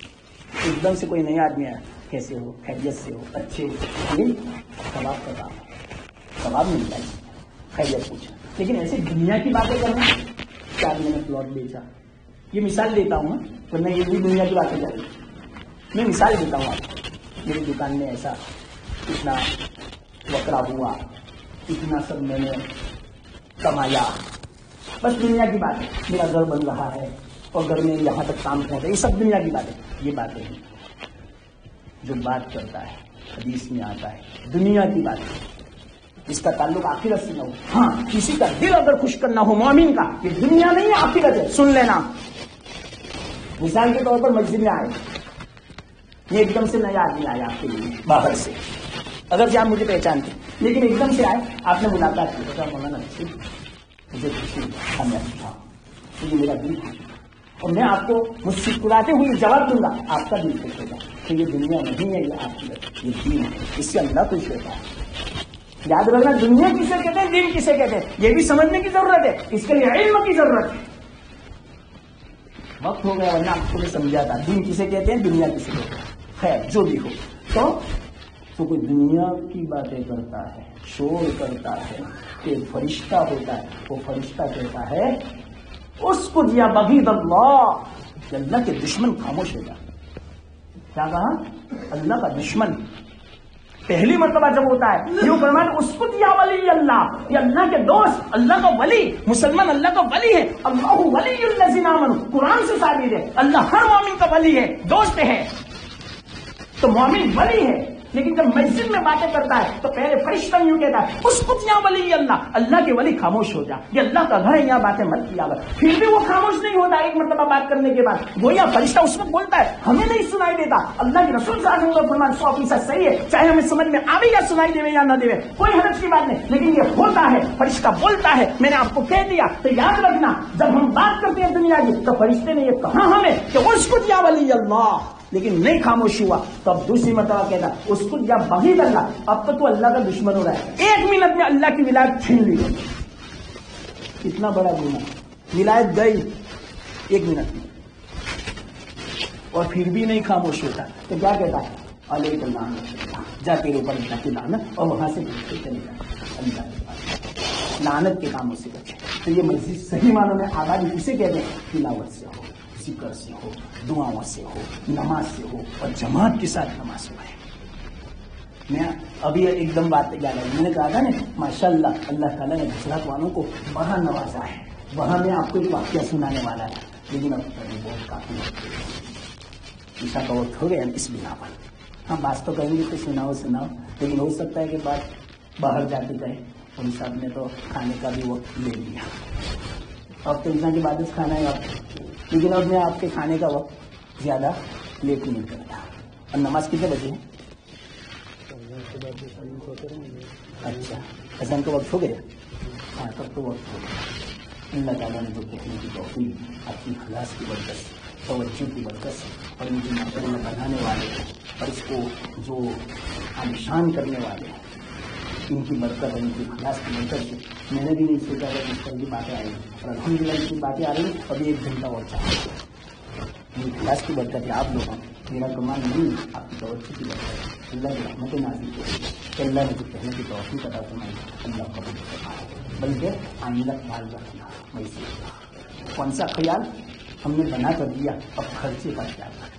ایک دم سے کوئی نیا آدمی آیا, کیسے ہو, خیریت سے ہو, اچھے ہو, ثواب کا کام ہے, ثواب ملتا ہے, خیریت پوچھا. لیکن ایسے دنیا کی باتیں کرنا, 4 میں نے پلاٹ بیچا, یہ مثال دیتا ہوں, ورنہ یہ بھی دنیا کی باتیں جا رہی. میں مثال دیتا ہوں آپ کو, میری دکان میں ایسا اتنا وکرا ہوا, اتنا سب میں نے کمایا, بس دنیا کی بات ہے. میرا گھر بن رہا ہے اور گھر میں یہاں تک کام پہنچا, یہ سب دنیا کی بات ہے. یہ باتیں ہیں جو بات کرتا ہے حدیث میں آتا ہے دنیا کی بات ہے, اس کا تعلق آخرت سے نہ ہو. ہاں کسی کا دل اگر خوش کرنا ہو مومن کا, یہ دنیا نہیں ہے آخرت ہے. سن لینا, مثال کے طور پر مسجد میں آئے, یہ ایک دم سے نیا آدمی آیا آپ کے لیے باہر سے, اگر کہ آپ مجھے پہچانتے, لیکن ایک دم سے آئے, آپ نے ملاقات کی, بتا مولانا مجھے خوشی ہمیں اچھا, یہ میرا دل خوش, اور میں آپ کو مسکراتے ہوئے جواب دوں گا, آپ کا دل خوش ہوگا کہ یہ دنیا نہیں ہے, یہ آخرت, یہ دین ہے, اس سے اللہ خوش ہوتا ہے. یاد رکھنا, دنیا کسے کہتے ہیں, دین کسے کہتے ہیں, یہ بھی سمجھنے کی ضرورت ہے. اس کے لیے علم کی ضرورت ہے. وقت ہو گیا ورنہ آپ کو میں سمجھا تھا دین کسے کہتے ہیں, دنیا کسے کہتے ہیں. خیر جو بھی ہو, تو کوئی دنیا کی باتیں کرتا ہے, شور کرتا ہے کہ فرشتہ ہوتا ہے, وہ فرشتہ کہتا ہے اس کو دیا بغید اللہ, اللہ کے دشمن خاموش ہو جائے. کیا کہا؟ اللہ کا دشمن. پہلی مرتبہ جب ہوتا ہے یہ فرمان اسکت یا ولی اللہ، یہ اللہ کے دوست، اللہ کا ولی، مسلمان اللہ کا ولی ہے. اللہ ولی الذین آمنوا، قرآن سے ثابت ہے اللہ ہر مومن کا ولی ہے، دوست ہے. تو مومن ولی ہے، لیکن جب مسجد میں باتیں کرتا ہے تو پہلے فرشتہ یوں کہتا ہے اسکت یا ولی اللہ، اللہ کے ولی خاموش ہو جا، یہ اللہ کا گھر ہے، یہاں باتیں مت کیا کر. پھر بھی وہ خاموش نہیں ہوتا ایک مرتبہ بات کرنے کے بعد، گویا فرشتہ اس وقت بولتا ہے، ہمیں نہیں سنائی دیتا. اللہ کے رسول صلی اللہ علیہ وسلم کا فرمان 100% صحیح ہے، چاہے ہمیں سمجھ میں آوے یا سنائی دے یا نہ دے، کوئی حرج کی بات نہیں، لیکن یہ ہوتا ہے. فرشتہ بولتا ہے، میں نے آپ کو کہہ دیا. تو یاد رکھنا جب ہم بات کرتے ہیں دنیا کی تو فرشتے نے یہ کہا ہمیں کہ اسکت یا ولی اللہ، لیکن نہیں خاموش ہوا. تو اب دوسری مرتبہ کہتا اس کو یا بغیر اللہ، اب تو اللہ کا دشمن ہو رہا ہے. 1 منٹ میں اللہ کی ولایت چھین لی. کتنا بڑا گناہ، ولایت گئی 1 منٹ میں، اور پھر بھی نہیں خاموش ہوتا. تو کیا کہتا ہے علیہ لعنت، جا تیرے اوپر اللہ کی لعنت، اور وہاں سے چلے جا اللہ کے پاس. لعنت کے کاموں سے بچے. تو یہ مسجد صحیح معنوں میں آبادی کسے کہتے ہیں؟ تلاوت سے ہو، ذکر سے ہو، دعاؤں سے ہو، نماز سے ہو، اور جماعت کے ساتھ نماز ہو. میں ابھی ایک دم بات یاد آئی، میں نے کہا تھا نا ماشاءاللہ اللہ تعالیٰ نے گجرات والوں کو بڑا نوازا ہے. وہاں میں آپ کو ایک واقعہ سنانے والا ہے، لیکن اب بہت کافی عشاء کا وقت ہو گیا اس بنا پر. ہم بات تو کہیں گے کہ سناؤ، لیکن ہو سکتا ہے کہ بات باہر جا کے کہیں. ان صاحب نے تو کھانے کا بھی وقت لے لیا، اب تو انسان کی بات کھانا ہے آپ، لیکن اب میں آپ کے کھانے کا وقت زیادہ لیٹ نہیں کرتا. اور نماز کتنے بجے ہے؟ اچھا، اذان کا وقت ہو گیا. ہاں تب تو وقت ہو گیا. اللہ تعالیٰ نے جو کہنے کی توفیق، اپنی اخلاص کی برکت، توجہ کی برکت، اور ان کی محفل میں بنانے والے اور اس کو جو عالیشان کرنے والے ہیں، ان کی برکت، ان کی اخلاص کی برکت سے میں نے بھی نہیں سوچا کہ اس طرح کی باتیں آئی، اور الحمدللہ اس کی باتیں آ رہی ہیں. ابھی 1 گھنٹہ اور چاہیے. یہ اخلاص کی برکت ہے آپ لوگوں، میرا کمال نہیں، آپ کی توجہ کی برکت ہے. اللہ کی رحمت نازل ہوئی کہ اللہ نے جو کہنے کی توفیق عطا فرمائی، اللہ قبول فرمائے. بلکہ آئندہ خیال رکھنا. ویسے کون سا خیال ہم نے بنا کر دیا، اب خرچے کا خیال رکھنا.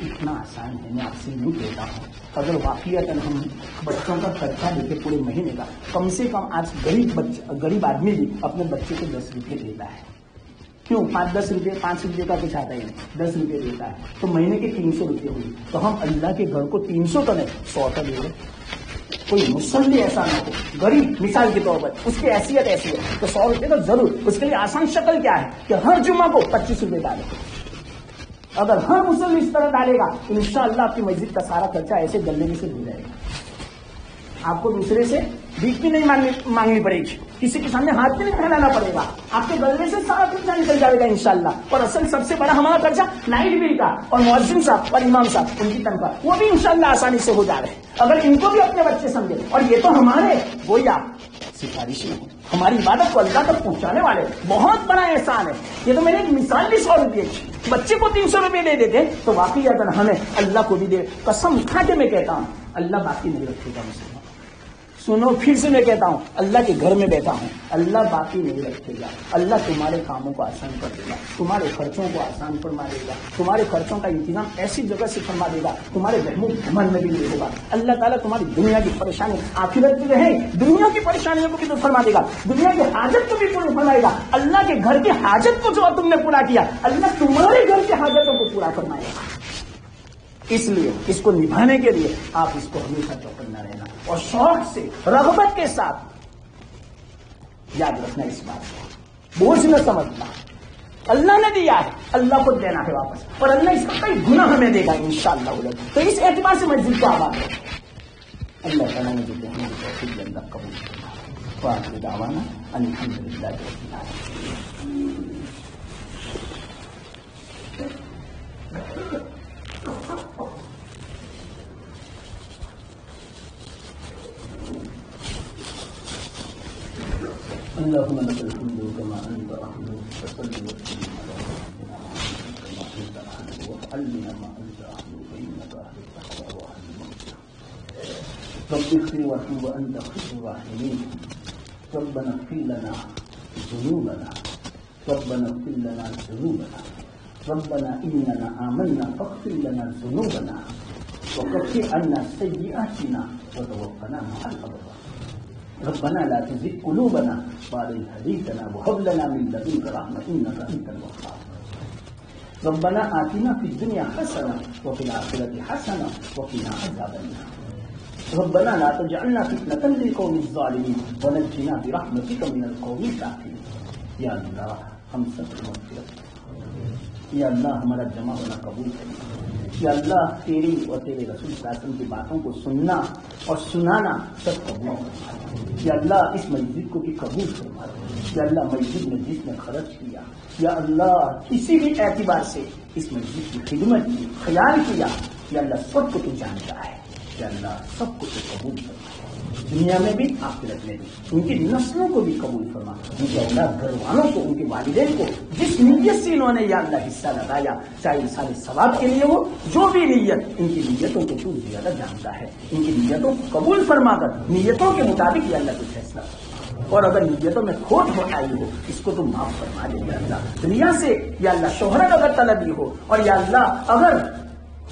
اتنا آسان ہے، میں آپ سے نہیں کہتا ہوں. اگر واقعیتاً ہم بچوں کا خرچہ دیکھے پورے مہینے کا، کم سے کم آج غریب آدمی بھی اپنے بچے کو 10 روپے دیتا ہے. کیوں؟ 5-10 روپے، 5 روپے کا کچھ آتا ہے، 10 روپے دیتا ہے تو مہینے کے 300 روپے ہوئی. تو ہم اللہ کے گھر کو 300 تو نہیں 100 کا دے دیں. کوئی مسلم ایسا نہ ہو غریب، مثال کے طور پر اس کی حیثیت ایسی ہے تو 100 روپے تو ضرور. اس کے لیے آسان شکل کیا ہے کہ ہر جمعہ کو 25 روپے ڈالے. اگر ہر مسلم اس طرح ڈالے گا تو انشاءاللہ آپ کی مسجد کا سارا خرچہ ایسے گلے میں سے ہو جائے گا. آپ کو دوسرے سے بھیک بھی نہیں مانگنی پڑے گی، کسی کے سامنے ہاتھ بھی نہیں پھیلانا پڑے گا. آپ کے گلے سے سارا خرچہ نکل جائے گا انشاءاللہ. اور اصل سب سے بڑا ہمارا خرچہ لائٹ بل کا، اور مؤذن صاحب اور امام صاحب ان کی تنخواہ، وہ بھی انشاءاللہ آسانی سے ہو جا رہے ہیں. اگر ان کو بھی اپنے بچے سمجھے. اور یہ تو ہمارے گویا سفارش نہیں، ہماری عبادت کو اللہ تک پہنچانے والے بہت بڑا احسان ہے. یہ تو میں نے ایک مثال بھی 100 روپے کی، بچے کو 300 روپے دے دیتے تو واقعی اگر ہمیں اللہ کو بھی دے. قسم کھا کے میں کہتا ہوں اللہ باقی نہیں رکھے گا مسلمان. سنو پھر سے میں کہتا ہوں، اللہ کے گھر میں بیٹھا ہوں، اللہ باقی نہیں رکھے گا. اللہ تمہارے کاموں کو آسان کر دے گا، تمہارے خرچوں کو آسان فرما دے گا، تمہارے خرچوں کا انتظام ایسی جگہ سے فرما دے گا تمہارے وہم و گمان میں بھی نہیں ہوگا. اللہ تعالیٰ تمہاری دنیا کی پریشانی، آخرت کی رہے دنیا کی پریشانیوں کو بھی تو فرما دے گا، دنیا کی حاجت کو بھی پورا فرمائے گا. اللہ کے گھر کی حاجت کو جو تم نے پورا کیا، اللہ تمہارے گھر کی حاجتوں کو پورا فرمائے گا. اس لیے اس کو نبھانے کے لیے آپ اس کو ہمیشہ چوکنا رہنا اور شوق سے، رغبت کے ساتھ یاد رکھنا. اس بات کو بوجھ نہ سمجھنا. اللہ نے دیا ہے، اللہ کو دینا ہے واپس، اور اللہ اس کا کوئی گناہ ہمیں دے گا انشاءاللہ. تو اس اعتبار سے مسجد کو آباد ہے. اللہ تعالیٰ نے جو کہنے کی توفیق اللہ قبول کرنا. وآخر دعوانا ان الحمدللہ رب العالمین. اللهم لك الحمد كما انت اهل، فصل وسلم على سيدنا محمد كما انت اهل، وعلمنا ما انت اهل، فانك اهل التقوى واهل المغفرة. رب اغفر وارحم وانت خير الراحمين. ربنا اغفر لنا ذنوبنا، ربنا اغفر لنا ذنوبنا، ربنا اننا آمنا فاغفر لنا ذنوبنا وكفر عنا سيئاتنا وتوفنا مع الأبرار ربنا لا تزغ قلوبنا بعد إذ هديتنا وهب لنا من لدنك رحمة إنك أنت الوهاب ربنا آتنا في الدنيا حسنة وفي الآخرة حسنة وقنا عذاب النار ربنا لا تجعلنا فتنة للقوم الظالمين ونجنا برحمتك من القوم الكافرين یا اللہ ہم سب کو مغفرت یا اللہ ہمارا جمع ہونا قبول کرے یا اللہ تیری اور تیرے رسول صلی اللہ علیہ وسلم کی باتوں کو سننا اور سنانا سب قبول فرما یا اللہ اس مسجد کو بھی قبول فرما یا اللہ مسجد میں جس نے خرچ کیا یا اللہ کسی بھی اعتبار سے اس مسجد کی خدمت کی خیال کیا یا اللہ سب کو تو جانتا ہے یا اللہ سب کو تو قبول فرما دنیا میں بھی آخرت میں بھی ان کی نسلوں کو بھی قبول فرما ان کے اولاد گھر والوں کو ان کے والدین کو جس نیت سے انہوں نے یا اللہ حصہ لگایا چاہے انسان ثواب کے لیے ہو جو بھی نیت ان کی نیتوں کو تو زیادہ جانتا ہے ان کی نیتوں کو قبول فرما کر نیتوں کے مطابق یا اللہ کو فیصلہ اور اگر نیتوں میں کھوٹ ہو آئی ہو اس کو تو معاف فرما دے یا اللہ دنیا سے یا اللہ شہرت اگر طلبی ہو اور یا اللہ اگر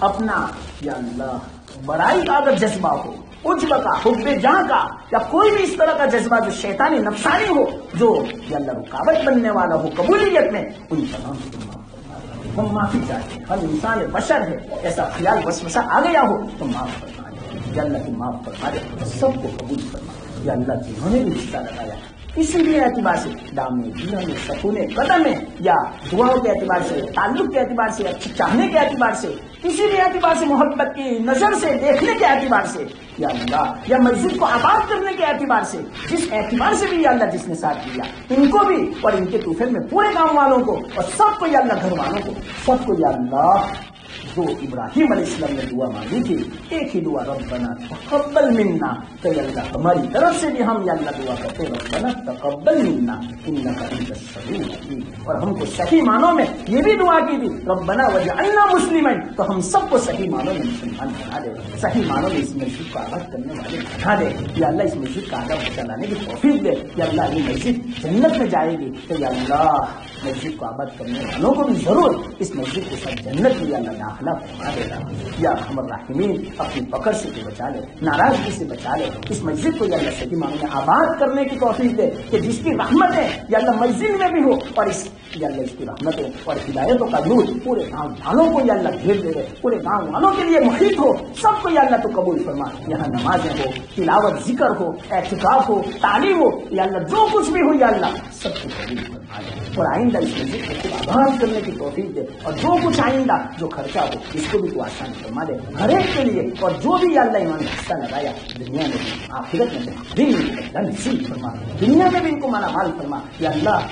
اپنا یا اللہ بڑائی کا اگر جذبہ ہو عجب کا حب جاں کا یا کوئی بھی اس طرح کا جذبہ جو شیطانی نفسانی ہو جو یا اللہ رکاوٹ بننے والا ہو قبولیت میں ان تمام کو معاف فرما دے ہم معافی چاہتے ہیں ہم انسان بشر ہے ایسا خیال وسوسہ آ گیا ہو تو معاف فرما دے یا اللہ کی معاف فرما دے سب کو قبول فرما یا اللہ جنہوں نے بھی حصہ لگایا کسی بھی اعتبار سے دام میں جینا میں سکون قدم میں یا دعاؤں کے اعتبار سے تعلق کے اعتبار سے چاہنے کے اعتبار سے کسی بھی اعتبار سے محبت کی نظر سے دیکھنے کے اعتبار سے یا اللہ یا مسجد کو آباد کرنے کے اعتبار سے جس اعتبار سے بھی یا اللہ جس نے ساتھ دیا ان کو بھی اور ان کے طوفان میں پورے گاؤں والوں کو اور سب کو یا اللہ گھر والوں کو سب کو یا اللہ جو ابراہیم علیہ السلام نے دعا مانگی تھی ایک ہی دعا ربنا تقبل منا تو یا اللہ ہماری طرف سے بھی ہم یا اللہ دعا کرتے ربنا تقبل منا انک انت السمیع العلیم اور ہم کو صحیح معنوں میں یہ بھی دعا کی تھی ربنا وجعلنا مسلمین تو ہم سب کو صحیح معنوں میں مسلمان بنا دے صحیح معنوں میں اس مسجد کو آباد کرنے والے بنا دے یا اللہ اس مسجد کا آگے چلانے کی توفیق دے یا اللہ یہ مسجد جنت میں جائے گی تو یا اللہ مسجد کو آباد کرنے والوں کو بھی ضرور اس مسجد کو سب جنت میں یا اللہ داخلہ فرما دے گا یا ارحم الراحمین اپنی پکڑ سے بچا لے ناراضگی سے بچا لے اس مسجد کو یا اللہ صحیح معنوں میں آباد کرنے کی توفیق دے کہ جس کی رحمت ہے یا اللہ مسجد میں بھی ہو اور اس یا اللہ اس کی رحمتوں اور ہدایتوں کا نور پورے گاؤں والوں کو یا اللہ گھیر دے پورے گاؤں والوں کے لیے محیط ہو سب کو یا اللہ تو قبول فرما یہاں نمازیں ہو تلاوت ذکر ہو اعتکاف ہو تعلیم ہو یا اللہ جو کچھ بھی ہو یا اللہ سب کو قبول فرما دے اور آئندہ اس مسجد کو خود آباد کرنے کی توفیق دے اور جو کچھ آئندہ جو خرچہ ہو اس کو بھی تو آسان فرما دے ہر ایک کے لیے اور جو بھی یا اللہ انہوں نے حصہ لگایا دنیا میں بھی آخرت میں بھی دین میں نصیب فرما دنیا میں بھی ان کو مالا مال فرما یا اللہ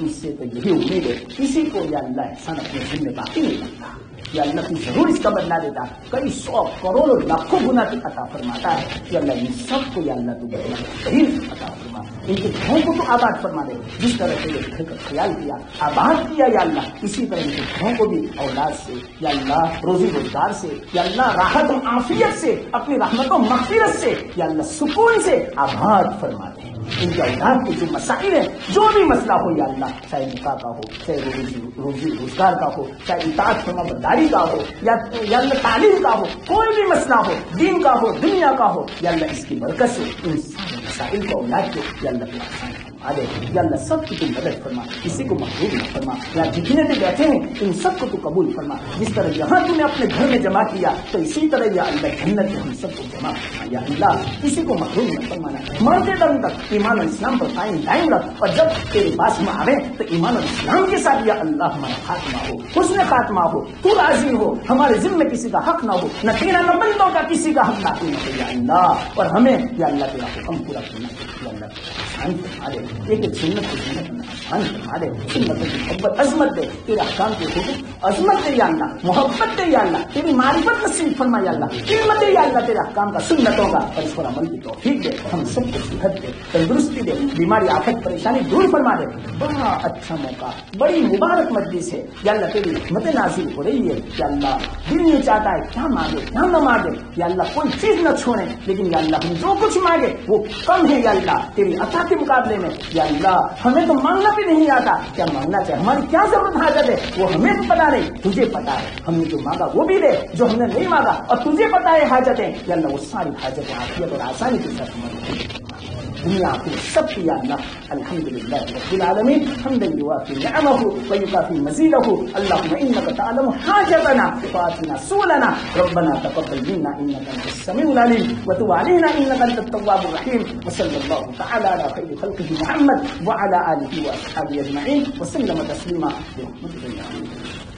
اس سے تو یہی امید ہے کسی کو یا اللہ احسان اپنے دل میں باقی نہیں کرتا یا اللہ تو ضرور اس کا بدلا دیتا کئی 100 کروڑوں لاکھوں گنا کی عطا فرماتا ہے کہ اللہ ان سب کو یا اللہ تو بدلا صحیح عطا فرما ان کے گھروں کو تو آباد فرما دے جس طرح سے یہ گھر کا خیال کیا آباد کیا یا اللہ اسی طرح ان کے گھروں کو بھی اولاد سے یا اللہ روزی روزگار سے یا اللہ راحت و عافیت سے اپنی رحمت و مغفرت سے یا اللہ سکون سے آباد فرما دے ان کے اولاد کے جو مسائل ہیں جو بھی مسئلہ ہو یا اللہ چاہے نکاح کا ہو چاہے روزی روزگار کا ہو چاہے اطاعت فرما برداری کا ہو یا اللہ تعلیم کا ہو کوئی بھی مسئلہ ہو دین کا ہو دنیا کا ہو یا اللہ اس کی برکت سے ان سارے مسائل کو اولاد کو یا اللہ کو آسان فرما دے یا اللہ سب کی تو مدد فرما کسی کو محروم نہ فرما یا جتنے بھی بیٹھے ہیں ان سب کو تو قبول فرما جس طرح یہاں تم نے اپنے گھر میں جمع کیا تو اسی طرح یا اللہ جنت میں ہم سب کو جمع فرما یا اللہ کسی کو محروم نہ فرمانا مرتے دم تک ایمان اور اسلام پر قائم دائم رکھ اور جب تیرے پاس میں آوے تو ایمان اور اسلام کے ساتھ یا اللہ ہمارا خاتمہ ہو حسن خاتمہ ہو تو راضی ہو ہمارے ذمہ میں کسی کا حق نہ ہو نہ تیرا نہ بندوں کا کسی کا حق باقی نہ ہو یا اللہ اور ہمیں یا اللہ تیرا حکم پورا کرنا یا اللہ آسان فرما دے ایک سنت کو سنت میں آسان فرما دے سنت کی محبت عظمت دے تیرے احکام کے حکم عظمت دے یا اللہ محبت دے یا اللہ تیری معرفت نصیب فرما یا اللہ علم دے یا اللہ تیرے احکام کا سنتوں کا اور اس پر عمل کی توفیق دے ہم سب کو صحت دے تندرستی دے بیماری آفت پریشانی دور فرما دے بڑا اچھا موقع بڑی مبارک مجلس ہے یا اللہ تیری رحمت نازل ہو رہی ہے یا اللہ دل نہیں چاہتا ہے کیا مانگے کیا نہ مانگے یا اللہ کوئی چیز نہ چھوڑے لیکن یا اللہ ہم جو کچھ مانگے وہ کم ہے یا اللہ تیری عطا کے مقابلے میں یا اللہ ہمیں تو مانگنا بھی نہیں آتا، کیا مانگنا چاہے، ہماری کیا ضرورت حاجت ہے وہ ہمیں تو پتا نہیں، تجھے پتا ہے، ہم نے جو مانگا وہ بھی دے، جو ہم نے نہیں مانگا اور تجھے پتا ہے حاجتیں، یا اللہ وہ ساری حاجتیں عافیت اور آسانی کے ساتھ ہماری دنیا آخر سب کی یا اللہ الحمدللہ رب العالمین حمدا یوافی نعمه ویکافی مزیدہ اللهم انك تعلم حاجتنا فاتنا سؤلنا ربنا تقبل منا انك انت السميع العليم وتب علينا انك انت التواب الرحيم وصلى الله تعالى على خير خلقه محمد وعلى اله واصحابه اجمعين وسلم تسليما برحمتك يا